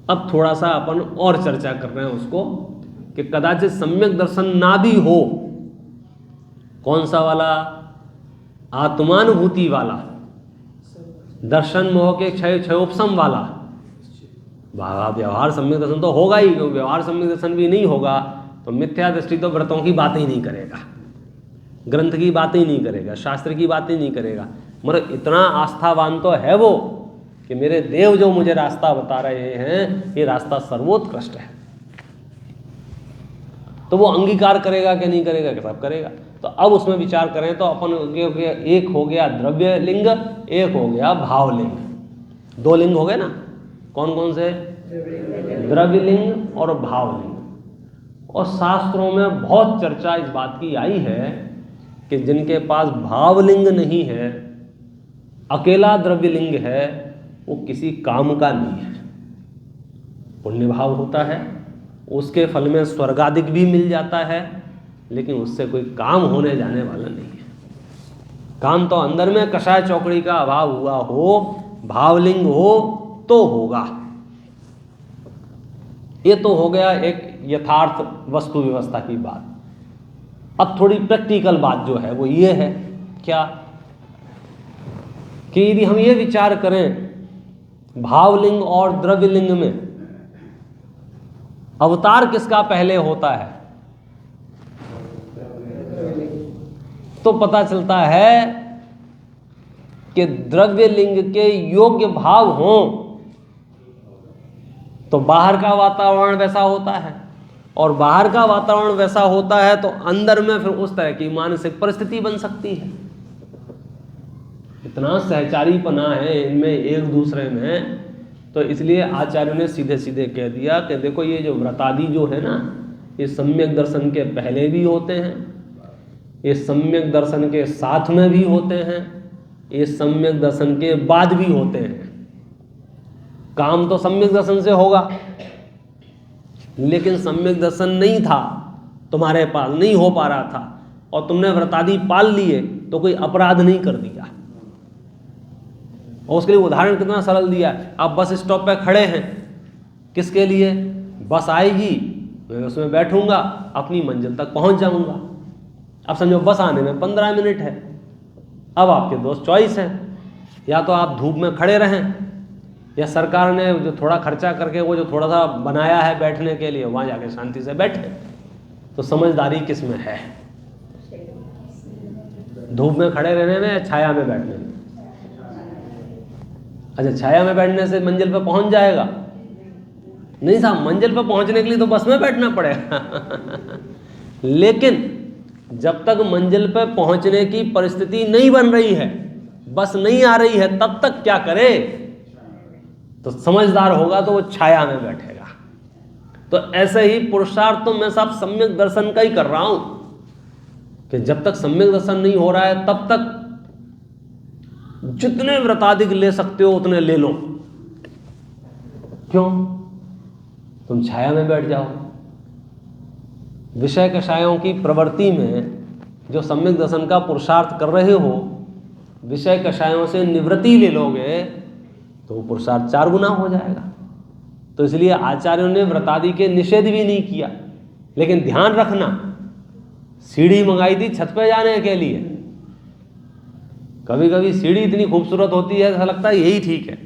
अब थोड़ा सा अपन और चर्चा कर रहे हैं उसको कि कदाचित सम्यक दर्शन ना भी हो। कौन सा वाला? आत्मानुभूति वाला, दर्शन मोह के क्षयोपशम वाला। व्यवहार सम्यक दर्शन तो होगा ही, क्योंकि व्यवहार सम्यक दर्शन भी नहीं होगा तो मिथ्या दृष्टि तो व्रतों की बात ही नहीं करेगा, ग्रंथ की बात ही नहीं करेगा, शास्त्र की बात ही नहीं करेगा। मगर इतना आस्थावान तो है वो कि मेरे देव जो मुझे रास्ता बता रहे हैं ये रास्ता सर्वोत्कृष्ट है, तो वो अंगीकार करेगा कि नहीं करेगा? कि सब करेगा। तो अब उसमें विचार करें तो अपन एक हो गया द्रव्य लिंग, एक हो गया भाव लिंग। 2 लिंग हो गए ना, कौन कौन से? द्रव्य लिंग और भाव लिंग। और शास्त्रों में बहुत चर्चा इस बात की आई है कि जिनके पास भावलिंग नहीं है, अकेला द्रव्य लिंग है, वो किसी काम का नहीं है। पुण्य भाव होता है, उसके फल में स्वर्गादिक भी मिल जाता है, लेकिन उससे कोई काम होने जाने वाला नहीं है। काम तो अंदर में कषाय चौकड़ी का अभाव हुआ हो, भावलिंग हो तो होगा। ये तो हो गया एक यथार्थ वस्तु व्यवस्था की बात। अब थोड़ी प्रैक्टिकल बात जो है वो ये है क्या कि यदि हम ये विचार करें भावलिंग और द्रव्यलिंग में अवतार किसका पहले होता है, तो पता चलता है कि द्रव्यलिंग के योग्य भाव हों तो बाहर का वातावरण वैसा होता है, और बाहर का वातावरण वैसा होता है तो अंदर में फिर उस तरह की मानसिक परिस्थिति बन सकती है। इतना सहचारीपना है इनमें एक दूसरे में, तो इसलिए आचार्यों ने सीधे सीधे कह दिया कि देखो ये जो व्रतादि जो है ना, ये सम्यक दर्शन के पहले भी होते हैं, ये सम्यक दर्शन के साथ में भी होते हैं, ये सम्यक दर्शन के बाद भी होते हैं। काम तो सम्यक दर्शन से होगा, लेकिन सम्यक दर्शन नहीं था तुम्हारे पास, नहीं हो पा रहा था, और तुमने व्रतादि पाल लिए तो कोई अपराध नहीं कर दिया। और उसके लिए उदाहरण कितना सरल दिया। आप बस स्टॉप पे खड़े हैं, किसके लिए? बस आएगी, मैं उसमें बैठूंगा, अपनी मंजिल तक पहुंच जाऊंगा। अब समझो बस आने में 15 मिनट है। अब आपके दोस्त चॉइस है, या तो आप धूप में खड़े रहें, या सरकार ने जो थोड़ा खर्चा करके वो जो थोड़ा सा बनाया है बैठने के लिए, वहाँ जाके शांति से बैठे। तो समझदारी किस में है, धूप में खड़े रहने में या छाया में बैठने में? अच्छा, छाया में बैठने से मंजिल पर पहुंच जाएगा? नहीं साहब, मंजिल पर पहुंचने के लिए तो बस में बैठना पड़ेगा। लेकिन जब तक मंजिल पर पहुंचने की परिस्थिति नहीं बन रही है, बस नहीं आ रही है, तब तक क्या करे? तो समझदार होगा तो वो छाया में बैठेगा। तो ऐसे ही पुरुषार्थ तो मैं साहब सम्यक दर्शन का ही कर रहा हूं कि जब तक सम्यक दर्शन नहीं हो रहा है तब तक जितने व्रतादिक ले सकते हो उतने ले लो। क्यों? तुम छाया में बैठ जाओ। विषय कषायों की प्रवृत्ति में जो सम्यक दर्शन का पुरुषार्थ कर रहे हो, विषय कषायों से निवृत्ति ले लोगे तो वो पुरुषार्थ 4 गुना हो जाएगा। तो इसलिए आचार्यों ने व्रतादि के निषेध भी नहीं किया। लेकिन ध्यान रखना, सीढ़ी मंगाई थी छत पे जाने के लिए। कभी कभी सीढ़ी इतनी खूबसूरत होती है, ऐसा लगता है यही ठीक है।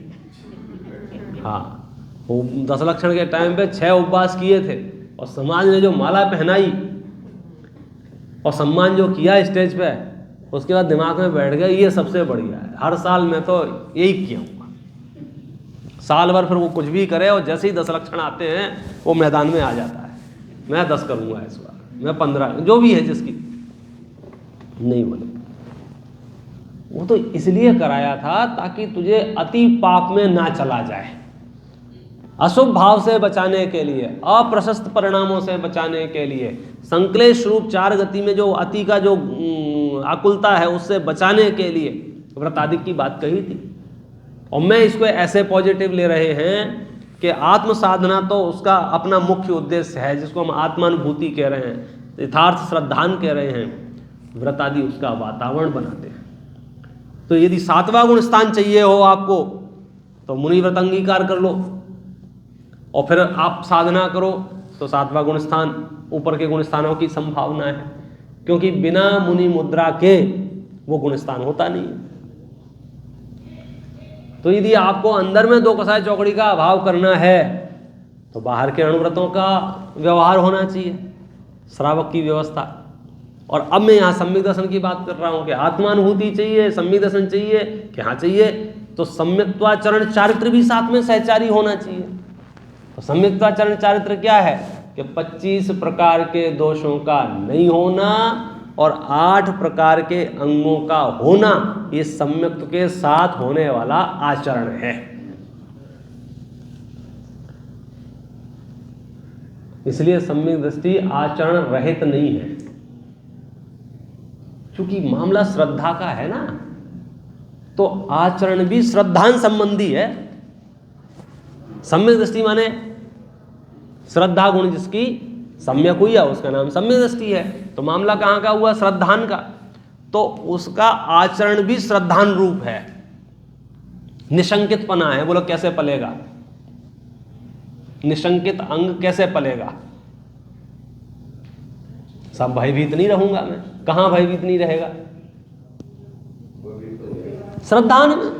हाँ, वो 10 लक्षण के टाइम पे 6 उपवास किए थे, और समाज ने जो माला पहनाई और सम्मान जो किया स्टेज पे, उसके बाद दिमाग में बैठ गया ये सबसे बढ़िया है, हर साल मैं तो यही किया हूँ। साल भर फिर वो कुछ भी करे, और जैसे ही 10 लक्षण आते हैं वो मैदान में आ जाता है, मैं 10 करूँगा इस बार, मैं 15, जो भी है जिसकी। नहीं बोले, वो तो इसलिए कराया था ताकि तुझे अति पाप में ना चला जाए, अशुभ भाव से बचाने के लिए, अप्रशस्त परिणामों से बचाने के लिए, संक्लेश रूप 4 गति में जो अति का जो आकुलता है उससे बचाने के लिए व्रतादिक की बात कही थी। और मैं इसको ऐसे पॉजिटिव ले रहे हैं कि आत्म साधना तो उसका अपना मुख्य उद्देश्य है, जिसको हम आत्मानुभूति कह रहे हैं, यथार्थ श्रद्धान कह रहे हैं। व्रतादि उसका वातावरण बनाते हैं। तो यदि 7वां गुण स्थान चाहिए हो आपको तो मुनि व्रत अंगीकार कर लो, और फिर आप साधना करो तो 7वां गुण स्थान, ऊपर के गुण स्थानों की संभावना है, क्योंकि बिना मुनि मुद्रा के वो गुण स्थान होता नहीं है। तो यदि आपको अंदर में 2 कसाय चौकड़ी का अभाव करना है तो बाहर के अणुव्रतों का व्यवहार होना चाहिए, श्रावक की व्यवस्था। और अब मैं यहाँ सम्यक दर्शन की बात कर रहा हूँ कि आत्मानुभूति चाहिए, सम्यक दर्शन चाहिए, क्या चाहिए? तो सम्यक्त्वाचरण चारित्र भी साथ में सहचारी होना चाहिए। तो सम्यक्त्वाचरण चारित्र क्या है कि 25 प्रकार के दोषों का नहीं होना और 8 प्रकार के अंगों का होना, ये सम्यक्त्व के साथ होने वाला आचरण है। इसलिए सम्यक दृष्टि आचरण रहित नहीं है, क्योंकि मामला श्रद्धा का है ना, तो आचरण भी श्रद्धान संबंधी है। सम्यक दृष्टि माने श्रद्धा गुण जिसकी सम्यक हुई है उसका नाम सम्यक दृष्टि है। तो मामला कहाँ का हुआ? श्रद्धान का। तो उसका आचरण भी श्रद्धान रूप है, निशंकित पना है। बोलो कैसे पलेगा? निशंकित अंग कैसे पलेगा? सब भयभीत नहीं रहूंगा मैं। कहां भयभीत नहीं रहेगा? श्रद्धान में।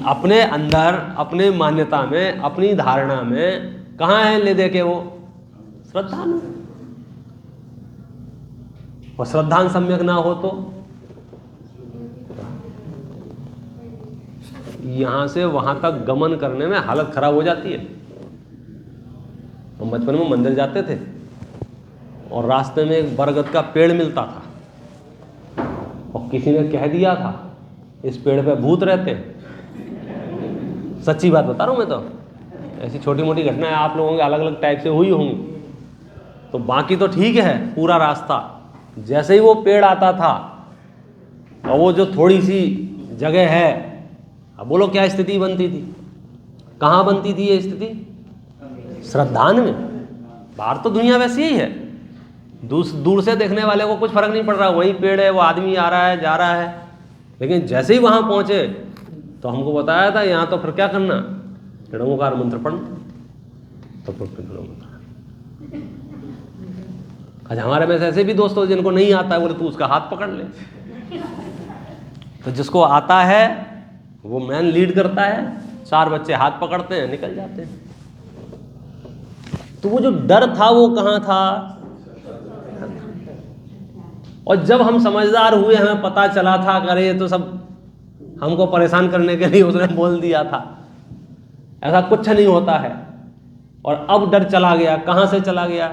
अपने अंदर, अपने मान्यता में, अपनी धारणा में कहां है ले दे के वो? श्रद्धान में। और श्रद्धान सम्यक ना हो तो यहां से वहां तक गमन करने में हालत खराब हो जाती है। हम बचपन में मंदिर जाते थे और रास्ते में एक बरगद का पेड़ मिलता था और किसी ने कह दिया था इस पेड़ पे भूत रहते हैं। सच्ची बात बता रहा हूं मैं। तो ऐसी छोटी मोटी घटनाएं आप लोगों के अलग अलग टाइप से हुई होंगी। तो बाकी तो ठीक है पूरा रास्ता, जैसे ही वो पेड़ आता था और वो जो थोड़ी सी जगह है, अब बोलो क्या स्थिति बनती थी? कहाँ बनती थी ये स्थिति? श्रद्धान में। बाहर तो दुनिया वैसी ही है, दूर से देखने वाले को कुछ फर्क नहीं पड़ रहा, वही पेड़ है, वो आदमी आ रहा है जा रहा है। लेकिन जैसे ही वहां पहुंचे तो हमको बताया था यहाँ तो फिर क्या करना? ऋणोकार मंत्र पढ़ना। तो अच्छा, हमारे में ऐसे भी दोस्त हो जिनको नहीं आता है, बोले तू उसका हाथ पकड़ ले। तो जिसको आता है वो मैन लीड करता है, 4 बच्चे हाथ पकड़ते हैं, निकल जाते हैं। तो वो जो डर था वो कहाँ था? और जब हम समझदार हुए, हमें पता चला था कि अरे ये तो सब हमको परेशान करने के लिए उसने बोल दिया था, ऐसा कुछ नहीं होता है। और अब डर चला गया। कहां से चला गया?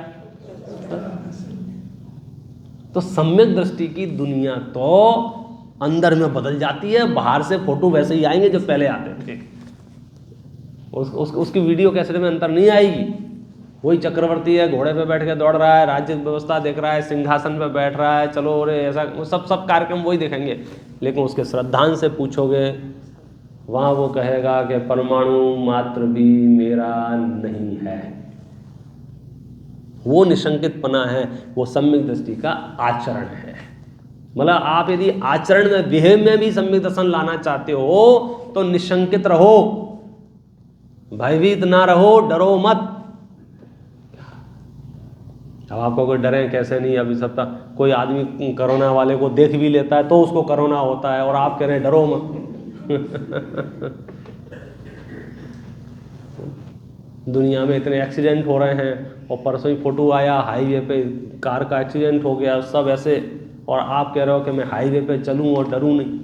तो सम्यक दृष्टि की दुनिया तो अंदर में बदल जाती है। बाहर से फोटो वैसे ही आएंगे जो पहले आते थे। उसकी वीडियो कैसेट में अंतर नहीं आएगी। वही चक्रवर्ती है, घोड़े पे बैठ के दौड़ रहा है, राज्य व्यवस्था देख रहा है, सिंहासन पे बैठ रहा है, चलो रे ऐसा, वो सब कार्यक्रम वही देखेंगे। लेकिन उसके श्रद्धान से पूछोगे, वहां वो कहेगा कि परमाणु मात्र भी मेरा नहीं है। वो निशंकितपना है, वो सम्यक दृष्टि का आचरण है। मतलब आप यदि आचरण में, बिहेव में भी सम्यक दर्शन लाना चाहते हो तो निशंकित रहो, भयभीत ना रहो, डरो मत। अब आपको कोई डरे कैसे नहीं? अभी सब कोई आदमी कोरोना वाले को देख भी लेता है तो उसको कोरोना होता है, और आप कह रहे हैं डरो मत। दुनिया में इतने एक्सीडेंट हो रहे हैं, और परसों ही फोटो आया हाईवे पे कार का एक्सीडेंट हो गया, सब ऐसे, और आप कह रहे हो कि मैं हाईवे पे चलूं और डरूं नहीं।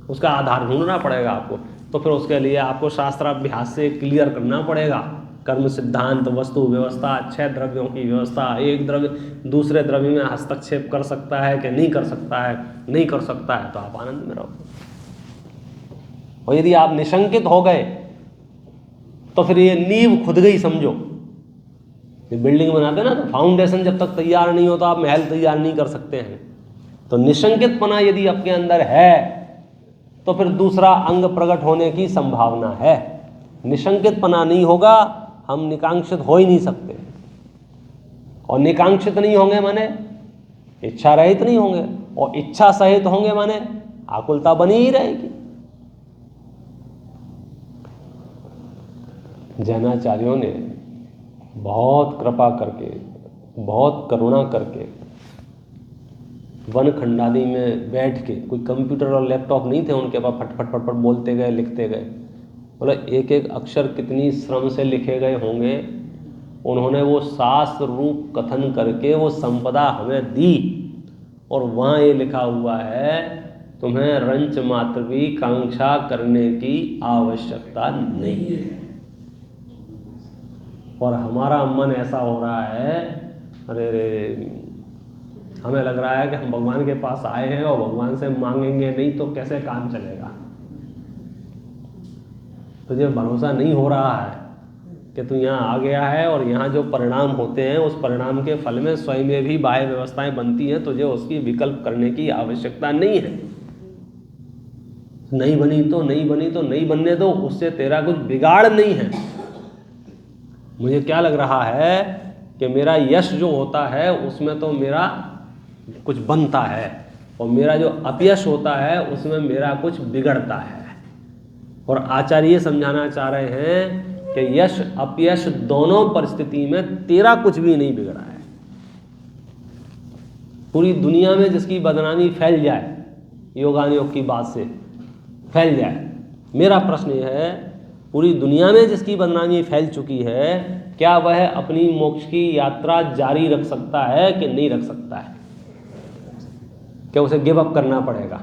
उसका आधार ढूंढना पड़ेगा आपको। तो फिर उसके लिए आपको शास्त्राभ्यास से क्लियर करना पड़ेगा। कर्म सिद्धांत, वस्तु व्यवस्था, 6 द्रव्यों की व्यवस्था, एक द्रव्य दूसरे द्रव्य में हस्तक्षेप कर सकता है कि नहीं कर सकता है, नहीं कर सकता है तो आप आनंद में रहो। और यदि आप निशंकित हो गए तो फिर ये नींव खुद गई समझो। ये बिल्डिंग बनाते ना, तो फाउंडेशन जब तक तैयार नहीं हो तो आप महल तैयार नहीं कर सकते हैं। तो निशंकितपना यदि आपके अंदर है तो फिर दूसरा अंग प्रकट होने की संभावना है। निशंकितपना नहीं होगा, हम निकांक्षित हो ही नहीं सकते। और निकांक्षित नहीं होंगे माने इच्छा रहित नहीं होंगे, और इच्छा सहित होंगे माने आकुलता बनी ही रहेगी। जैनाचार्यों ने बहुत कृपा करके, बहुत करुणा करके वन खंडानी में बैठ के, कोई कंप्यूटर और लैपटॉप नहीं थे उनके पास, फटफट फटफट बोलते गए, लिखते गए। मतलब एक एक अक्षर कितनी श्रम से लिखे गए होंगे। उन्होंने वो शास्त्र रूप कथन करके वो संपदा हमें दी, और वहाँ ये लिखा हुआ है तुम्हें रंच मात्र भी कांक्षा करने की आवश्यकता नहीं है। और हमारा मन ऐसा हो रहा है, अरे रे, हमें लग रहा है कि हम भगवान के पास आए हैं और भगवान से मांगेंगे नहीं तो कैसे काम चलेगा। तुझे भरोसा नहीं हो रहा है कि तू यहाँ आ गया है, और यहाँ जो परिणाम होते हैं उस परिणाम के फल में स्वयं में भी बाह्य व्यवस्थाएं बनती हैं, तुझे उसकी विकल्प करने की आवश्यकता नहीं है। नहीं बनी तो नहीं बनी तो नहीं बनने दो, उससे तेरा कुछ बिगाड़ नहीं है। मुझे क्या लग रहा है कि मेरा यश जो होता है उसमें तो मेरा कुछ बनता है, और मेरा जो अपयश होता है उसमें मेरा कुछ बिगड़ता है। और आचार्य ये समझाना चाह रहे हैं कि यश अपयश दोनों परिस्थिति में तेरा कुछ भी नहीं बिगड़ा है। पूरी दुनिया में जिसकी बदनामी फैल जाए योगानुयोग की बात से फैल जाए, मेरा प्रश्न यह है, पूरी दुनिया में जिसकी बदनामी फैल चुकी है, क्या वह अपनी मोक्ष की यात्रा जारी रख सकता है कि नहीं रख सकता है? क्या उसे गिव अप करना पड़ेगा?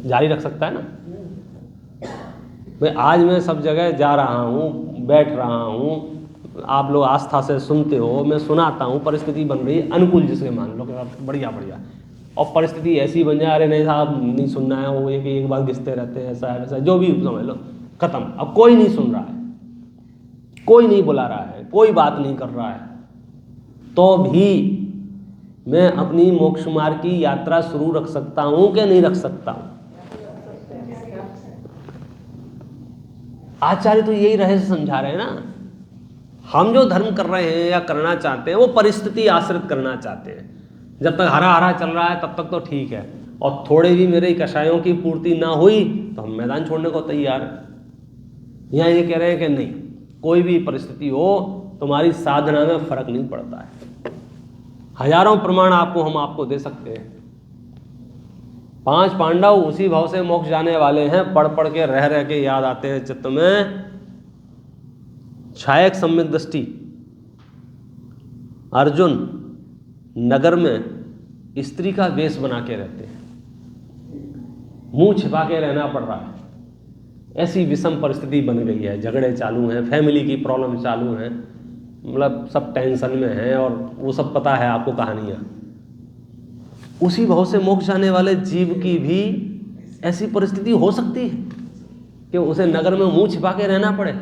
जारी रख सकता है ना। भाई आज मैं सब जगह जा रहा हूँ, बैठ रहा हूँ, आप लोग आस्था से सुनते हो, मैं सुनाता हूँ, परिस्थिति बन रही है अनुकूल, जिसके मान लो बढ़िया बढ़िया, और परिस्थिति ऐसी बन जाए, अरे नहीं साहब नहीं सुनना है, वो एक बार घिसते रहते हैं, ऐसा है वैसा, जो भी समझ लो, खत्म। अब कोई नहीं सुन रहा है, कोई नहीं बुला रहा है, कोई बात नहीं कर रहा है, तो भी मैं अपनी मोक्ष मार्ग की यात्रा शुरू रख सकता हूं कि नहीं रख सकता हूं? आचार्य तो यही रहस्य समझा रहे हैं ना। हम जो धर्म कर रहे हैं या करना चाहते हैं वो परिस्थिति आश्रित करना चाहते हैं। जब तक हरा हरा चल रहा है तब तक तो ठीक है, और थोड़े भी मेरे कषायों की पूर्ति ना हुई तो हम मैदान छोड़ने को तैयार हैं। यहाँ ये कह रहे हैं कि नहीं, कोई भी परिस्थिति हो तुम्हारी साधना में फर्क नहीं पड़ता है। हजारों प्रमाण हम आपको दे सकते हैं। 5 पांडव उसी भाव से मोक्ष जाने वाले हैं, पढ़ पढ़ के रह के याद आते हैं चित्त में। छायक सम्यक दृष्टि अर्जुन नगर में स्त्री का वेश बना के रहते हैं, मुंह छिपा के रहना पड़ रहा है। ऐसी विषम परिस्थिति बन गई है, झगड़े चालू हैं, फैमिली की प्रॉब्लम चालू हैं, मतलब सब टेंशन में हैं, और वो सब पता है आपको कहानियाँ। उसी भाव से मोक्ष जाने वाले जीव की भी ऐसी परिस्थिति हो सकती है कि उसे नगर में मुंह छिपा के रहना पड़े,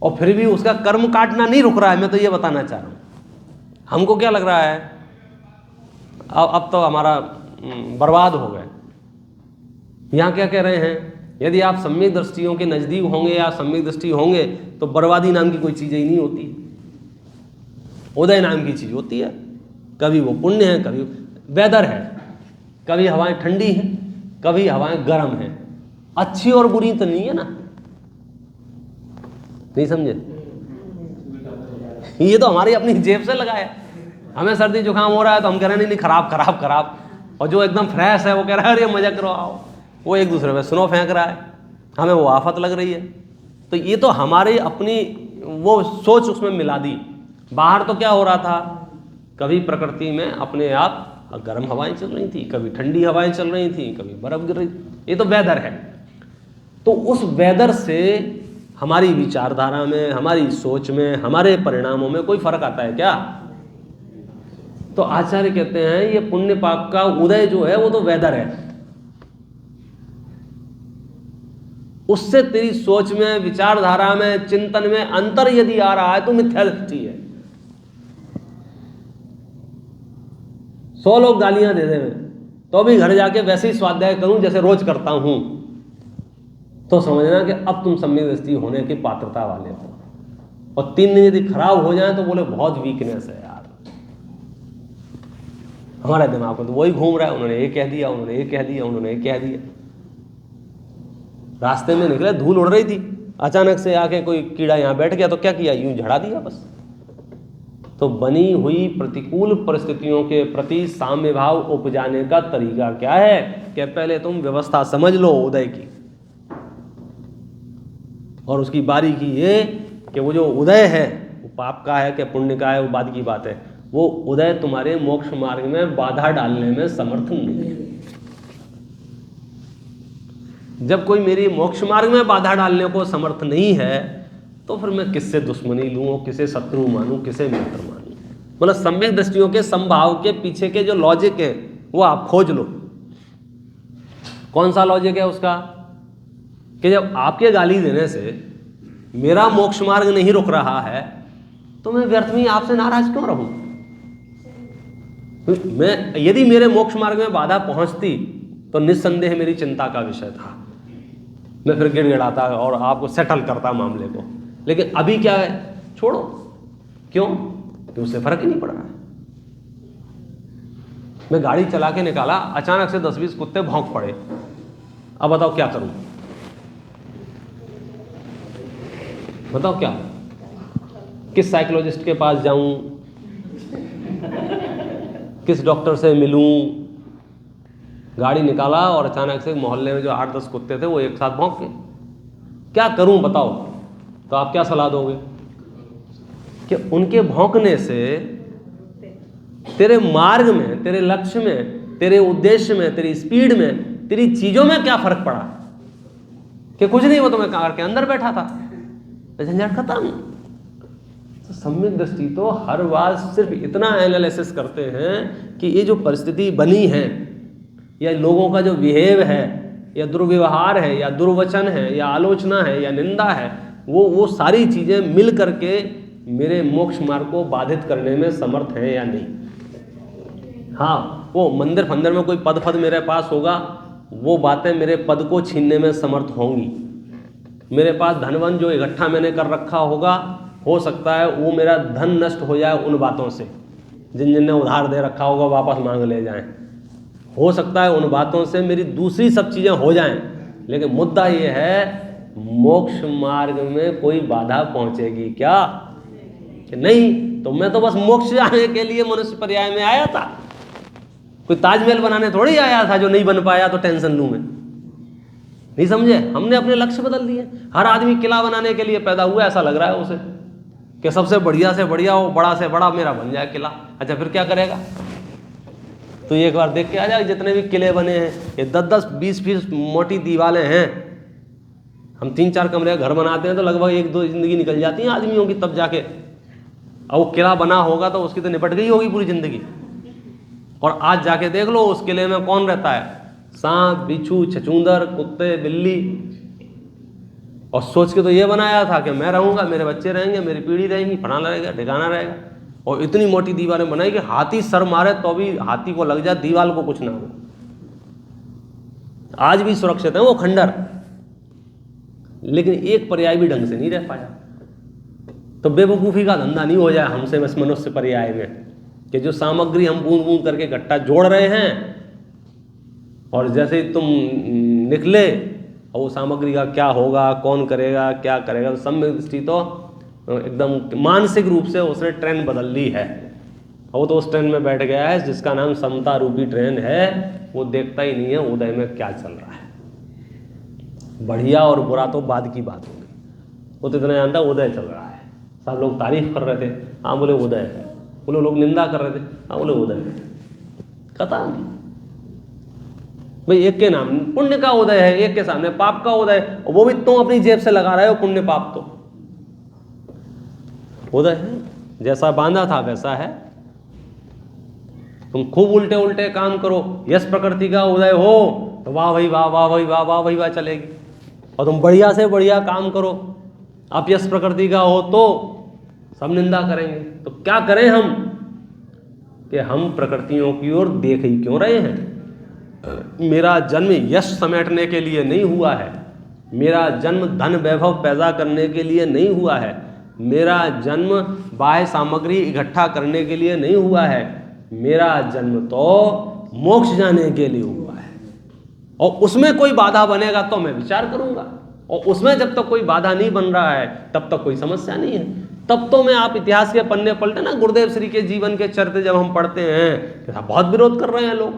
और फिर भी उसका कर्म काटना नहीं रुक रहा है। मैं तो ये बताना चाह रहा हूँ। हमको क्या लग रहा है, अब तो हमारा बर्बाद हो गए। यहाँ क्या कह रहे हैं, यदि आप सम्यक दृष्टियों के नज़दीक होंगे या सम्यक दृष्टि होंगे तो बर्बादी नाम की कोई चीज़ ही नहीं होती, उदय नाम की चीज़ होती है। कभी वो पुण्य है, कभी वेदर है, कभी हवाएं ठंडी हैं, कभी हवाएं गर्म हैं, अच्छी और बुरी तो नहीं है ना। नहीं समझे? ये तो हमारी अपनी जेब से लगा है। हमें सर्दी जुकाम हो रहा है तो हम कह रहे हैं नहीं खराब खराब खराब, और जो एकदम फ्रेश है वो कह रहा है अरे मजा करो आओ, वो एक दूसरे पे स्नो फेंक रहा है, हमें वो आफत लग रही है। तो ये तो हमारी अपनी वो सोच उसमें मिला दी। बाहर तो क्या हो रहा था, कभी प्रकृति में अपने आप गर्म हवाएं चल रही थी, कभी ठंडी हवाएं चल रही थी, कभी बर्फ गिर रही थी। ये तो वेदर है। तो उस वेदर से हमारी विचारधारा में, हमारी सोच में, हमारे परिणामों में कोई फर्क आता है क्या? तो आचार्य कहते हैं ये पुण्य पाप का उदय जो है वो तो वेदर है, उससे तेरी सोच में, विचारधारा में, चिंतन में अंतर यदि आ रहा है तो मिथ्या दृष्टि है। 100 लोग गालियां दे दें तो भी घर जाके वैसे ही स्वाध्याय करूं जैसे रोज करता हूं, तो समझना कि अब तुम सम्यक दृष्टि होने की पात्रता वाले हो। और 3 दिन यदि खराब हो जाए तो बोले बहुत वीकनेस है यार, हमारे दिमाग में तो वही घूम रहा है, उन्होंने ये कह दिया, उन्होंने ये कह दिया, उन्होंने ये कह दिया। रास्ते में निकले, धूल उड़ रही थी, अचानक से आके कोई कीड़ा यहाँ बैठ गया तो क्या किया, यूं झड़ा दिया बस। तो बनी हुई प्रतिकूल परिस्थितियों के प्रति साम्य भाव उपजाने का तरीका क्या है कि पहले तुम व्यवस्था समझ लो उदय की, और उसकी बारीकी ये कि वो जो उदय है वो पाप का है कि पुण्य का है वो बाद की बात है, वो उदय तुम्हारे मोक्ष मार्ग में बाधा डालने में समर्थ नहीं है। जब कोई मेरी मोक्ष मार्ग में बाधा डालने को समर्थ नहीं है तो फिर मैं किससे दुश्मनी लूँ, किसे शत्रु मानूं, किसे मित्र मानूं? मतलब सम्यक दृष्टियों के संभाव के पीछे के जो लॉजिक है वो आप खोज लो। कौन सा लॉजिक है उसका? कि जब आपके गाली देने से मेरा मोक्ष मार्ग नहीं रुक रहा है तो मैं व्यर्थ में आपसे नाराज क्यों रहूं? मैं यदि मेरे मोक्ष मार्ग में बाधा पहुंचती तो निस्संदेह मेरी चिंता का विषय था, मैं फिर गिड़गिड़ाता और आपको सेटल करता मामले को। लेकिन अभी क्या है, छोड़ो। क्यों? कि उससे फर्क ही नहीं पड़ रहा है। मैं गाड़ी चला के निकाला, अचानक से 10-20 कुत्ते भौंक पड़े। अब बताओ क्या करूं? बताओ क्या, किस साइकोलॉजिस्ट के पास जाऊं, किस डॉक्टर से मिलूं? गाड़ी निकाला और अचानक से मोहल्ले में जो 8-10 कुत्ते थे वो एक साथ भौंक गए। क्या करूं बताओ? तो आप क्या सलाह दोगे? कि उनके भौंकने से तेरे मार्ग में, तेरे लक्ष्य में, तेरे उद्देश्य में, तेरी स्पीड में, तेरी चीजों में क्या फर्क पड़ा? कि कुछ नहीं, वो तो मैं कार के अंदर बैठा था, झंझट खत्म। तो सम्यक दृष्टि तो हर बार सिर्फ इतना एनालिसिस करते हैं कि ये जो परिस्थिति बनी है, या लोगों का जो बिहेव है, या दुर्व्यवहार है, या दुर्वचन है, या आलोचना है, या निंदा है, वो सारी चीजें मिल करके मेरे मोक्ष मार्ग को बाधित करने में समर्थ है या नहीं। हाँ, वो मंदिर फंदिर में कोई पद फद मेरे पास होगा, वो बातें मेरे पद को छीनने में समर्थ होंगी। मेरे पास धनवन जो इकट्ठा मैंने कर रखा होगा, हो सकता है वो मेरा धन नष्ट हो जाए उन बातों से। जिन ने उधार दे रखा होगा वापस मांग ले जाएं, हो सकता है उन बातों से मेरी दूसरी सब चीज़ें हो जाएं। लेकिन मुद्दा ये है, मोक्ष मार्ग में कोई बाधा पहुंचेगी क्या? कि नहीं। तो मैं तो बस मोक्ष जाने के लिए मनुष्य पर्याय में आया था, कोई ताजमहल बनाने थोड़ी आया था जो नहीं बन पाया तो टेंशन लूं मैं। नहीं समझे? हमने अपने लक्ष्य बदल दिए। हर आदमी किला बनाने के लिए पैदा हुआ, ऐसा लग रहा है उसे कि सबसे बढ़िया से बढ़िया वो बड़ा से बड़ा मेरा बन जाए किला। अच्छा, फिर क्या करेगा? तो एक बार देख के आ जाए, जितने भी किले बने हैं ये 10-10, 20-20 मोटी दीवारें हैं। हम 3-4 कमरे का घर बनाते हैं तो लगभग 1-2 जिंदगी निकल जाती है आदमियों की, तब जाके। और वो किला बना होगा तो उसकी तो निपट गई होगी पूरी जिंदगी। और आज जाके देख लो उस किले में कौन रहता है? सांप, बिच्छू, छछूंदर, कुत्ते, बिल्ली। और सोच के तो ये बनाया था कि मैं रहूंगा, मेरे बच्चे रहेंगे, मेरी पीढ़ी रहेगी, फलाना रहेगा, ठिकाना रहेगा। और इतनी मोटी दीवारें बनाई कि हाथी सर मारे तो भी हाथी को लग जाए, दीवार को कुछ ना हो। आज भी सुरक्षित है वो खंडर, लेकिन एक पर्याय भी ढंग से नहीं रह पाया। तो बेवकूफ़ी का धंधा नहीं हो जाए हमसे बस मनुष्य पर्याय में, कि जो सामग्री हम बूंद बूंद करके इकट्ठा जोड़ रहे हैं, और जैसे ही तुम निकले और वो सामग्री का क्या होगा, कौन करेगा, क्या करेगा। तो सम्यक दृष्टि तो एकदम मानसिक रूप से उसने ट्रेन बदल ली है। और वो तो उस ट्रेन में बैठ गया है जिसका नाम समता रूपी ट्रेन है। वो देखता ही नहीं है उदय में क्या चल रहा है। बढ़िया और बुरा तो बाद की बात होगी, वो तो इतना जानता उदय चल रहा है। सब लोग तारीफ कर रहे थे, हाँ बोले उदय है। बोले लोग निंदा कर रहे थे, हाँ बोले उदय है। खत्म भाई। एक के नाम पुण्य का उदय है, एक के सामने पाप का उदय, और वो भी तुम अपनी जेब से लगा रहे हो पुण्य पाप। तो उदय है, जैसा बांधा था वैसा है। तुम खूब उल्टे उल्टे काम करो, यश प्रकृति का उदय हो तो वाह भाई वाह, वाह भाई वाह, वाह भाई वाह चलेगी। और तुम बढ़िया से बढ़िया काम करो, अपयश प्रकृति का हो तो सब निंदा करेंगे। तो क्या करें हम कि हम प्रकृतियों की ओर देख ही क्यों रहे हैं? मेरा जन्म यश समेटने के लिए नहीं हुआ है, मेरा जन्म धन वैभव पैदा करने के लिए नहीं हुआ है, मेरा जन्म बाह्य सामग्री इकट्ठा करने के लिए नहीं हुआ है, मेरा जन्म तो मोक्ष जाने के लिए हुआ है। और उसमें कोई बाधा बनेगा तो मैं विचार करूंगा, और उसमें जब तक कोई बाधा नहीं बन रहा है तब तक कोई समस्या नहीं है। तब तो मैं, आप इतिहास के पन्ने पलटे ना, गुरुदेव श्री के जीवन के चरित्र जब हम पढ़ते हैं, बहुत विरोध कर रहे हैं लोग।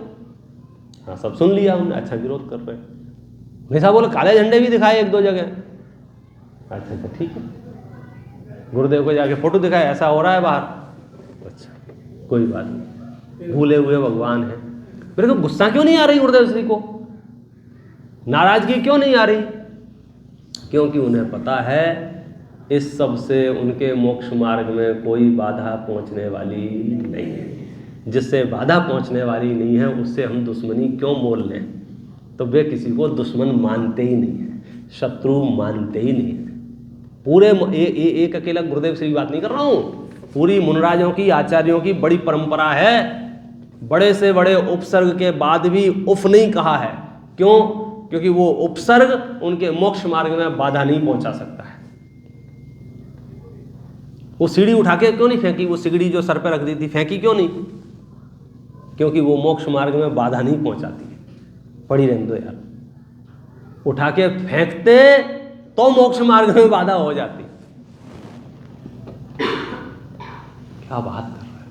हाँ, सब सुन लिया हमने, अच्छा विरोध कर रहे हैं। वैसा बोले काले झंडे भी दिखाए 1-2 जगह। अच्छा ठीक है, गुरुदेव को जाके फोटो दिखाए, ऐसा हो रहा है बाहर। अच्छा कोई बात नहीं, भूले हुए भगवान है। मेरे को गुस्सा क्यों नहीं आ रही गुरुदेव श्री को, नाराजगी क्यों नहीं आ रही? क्योंकि उन्हें पता है इस सब से उनके मोक्ष मार्ग में कोई बाधा पहुंचने वाली नहीं है। जिससे बाधा पहुंचने वाली नहीं है उससे हम दुश्मनी क्यों मोल लें? तो वे किसी को दुश्मन मानते ही नहीं है, शत्रु मानते ही नहीं है। पूरे एक अकेला गुरुदेव श्री की बात नहीं कर रहा हूँ, पूरी मुनराजों की, आचार्यों की बड़ी परंपरा है, बड़े से बड़े उपसर्ग के बाद भी उफ नहीं कहा है। क्यों? क्योंकि वो उपसर्ग उनके मोक्ष मार्ग में बाधा नहीं पहुंचा सकता है। वो सीढ़ी उठा के क्यों नहीं फेंकी? वो सिगड़ी जो सर पे रख दी थी, फेंकी क्यों नहीं? क्योंकि वो मोक्ष मार्ग में बाधा नहीं पहुंचाती है। पड़ी रहने दो यार, उठा के फेंकते तो मोक्ष मार्ग में बाधा हो जाती। क्या बात कर रहे हैं?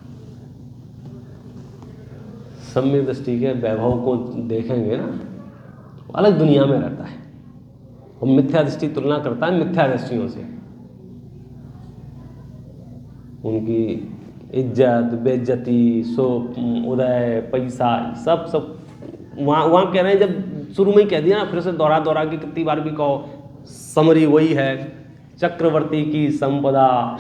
सम्यक दृष्टि के वैभव को देखेंगे ना, अलग दुनिया में रहता है। वो मिथ्या दृष्टि तुलना करता है मिथ्या दृष्टियों से। उनकी इज्जत, बेइज्जती, सो उदय, पैसा, सब वहाँ कह रहे हैं। जब शुरू में ही कह दिया ना, फिर से दोहरा के कितनी बार भी कहो, समरी वही है। चक्रवर्ती की संपदा,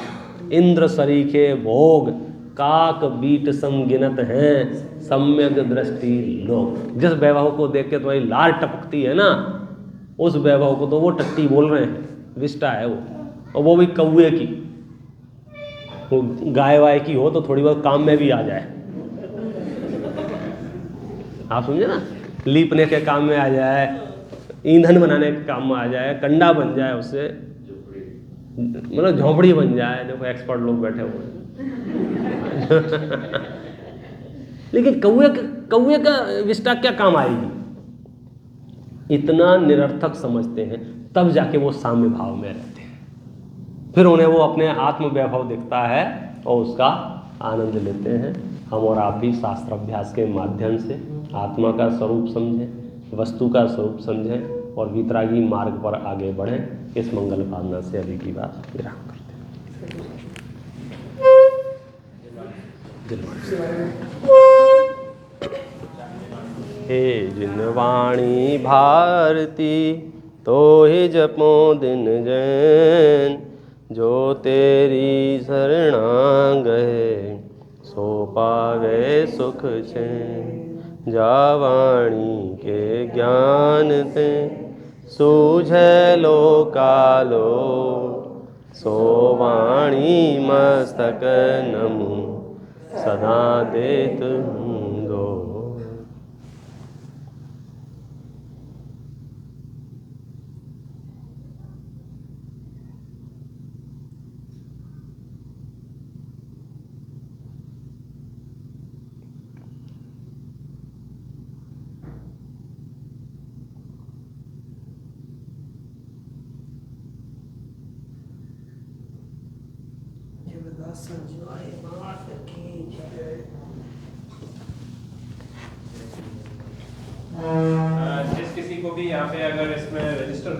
इंद्र सरीखे भोग, काक बीट समगिनत हैं, सम्यक दृष्टि लोग। जिस वैभव को देख के तुम्हारी लार टपकती है ना, उस वैभव को तो वो टट्टी बोल रहे हैं, विष्टा है वो, और वो भी कौए की। वो गाय वाय की हो तो थोड़ी बहुत काम में भी आ जाए, आप समझे ना, लीपने के काम में आ जाए, ईंधन बनाने के काम में आ जाए, कंडा बन जाए, उससे मतलब झोंपड़ी बन जाए। देखो एक्सपर्ट लोग बैठे हुए हैं। लेकिन कौए का विष्टा क्या काम आएगी? इतना निरर्थक समझते हैं, तब जाके वो साम्य भाव में रहते हैं। फिर उन्हें वो अपने आत्म वैभव दिखता है और उसका आनंद लेते हैं। हम और आप भी शास्त्राभ्यास के माध्यम से आत्मा का स्वरूप समझें, वस्तु का स्वरूप समझें और वितरागी मार्ग पर आगे बढ़ें। इस मंगल भावना से अभी की बात विराम करते हैं। हे जिनवाणी भारती तो ही जपो दिन जैन, जो तेरी शरणा गए सो पावे सुख चैन। जावाणी के ज्ञान ते सूझे लो कालो, सो वाणी मस्तक नमु सदा देत दो। संजय मात की जय। जिस किसी को भी यहाँ पे अगर इसमें रजिस्टर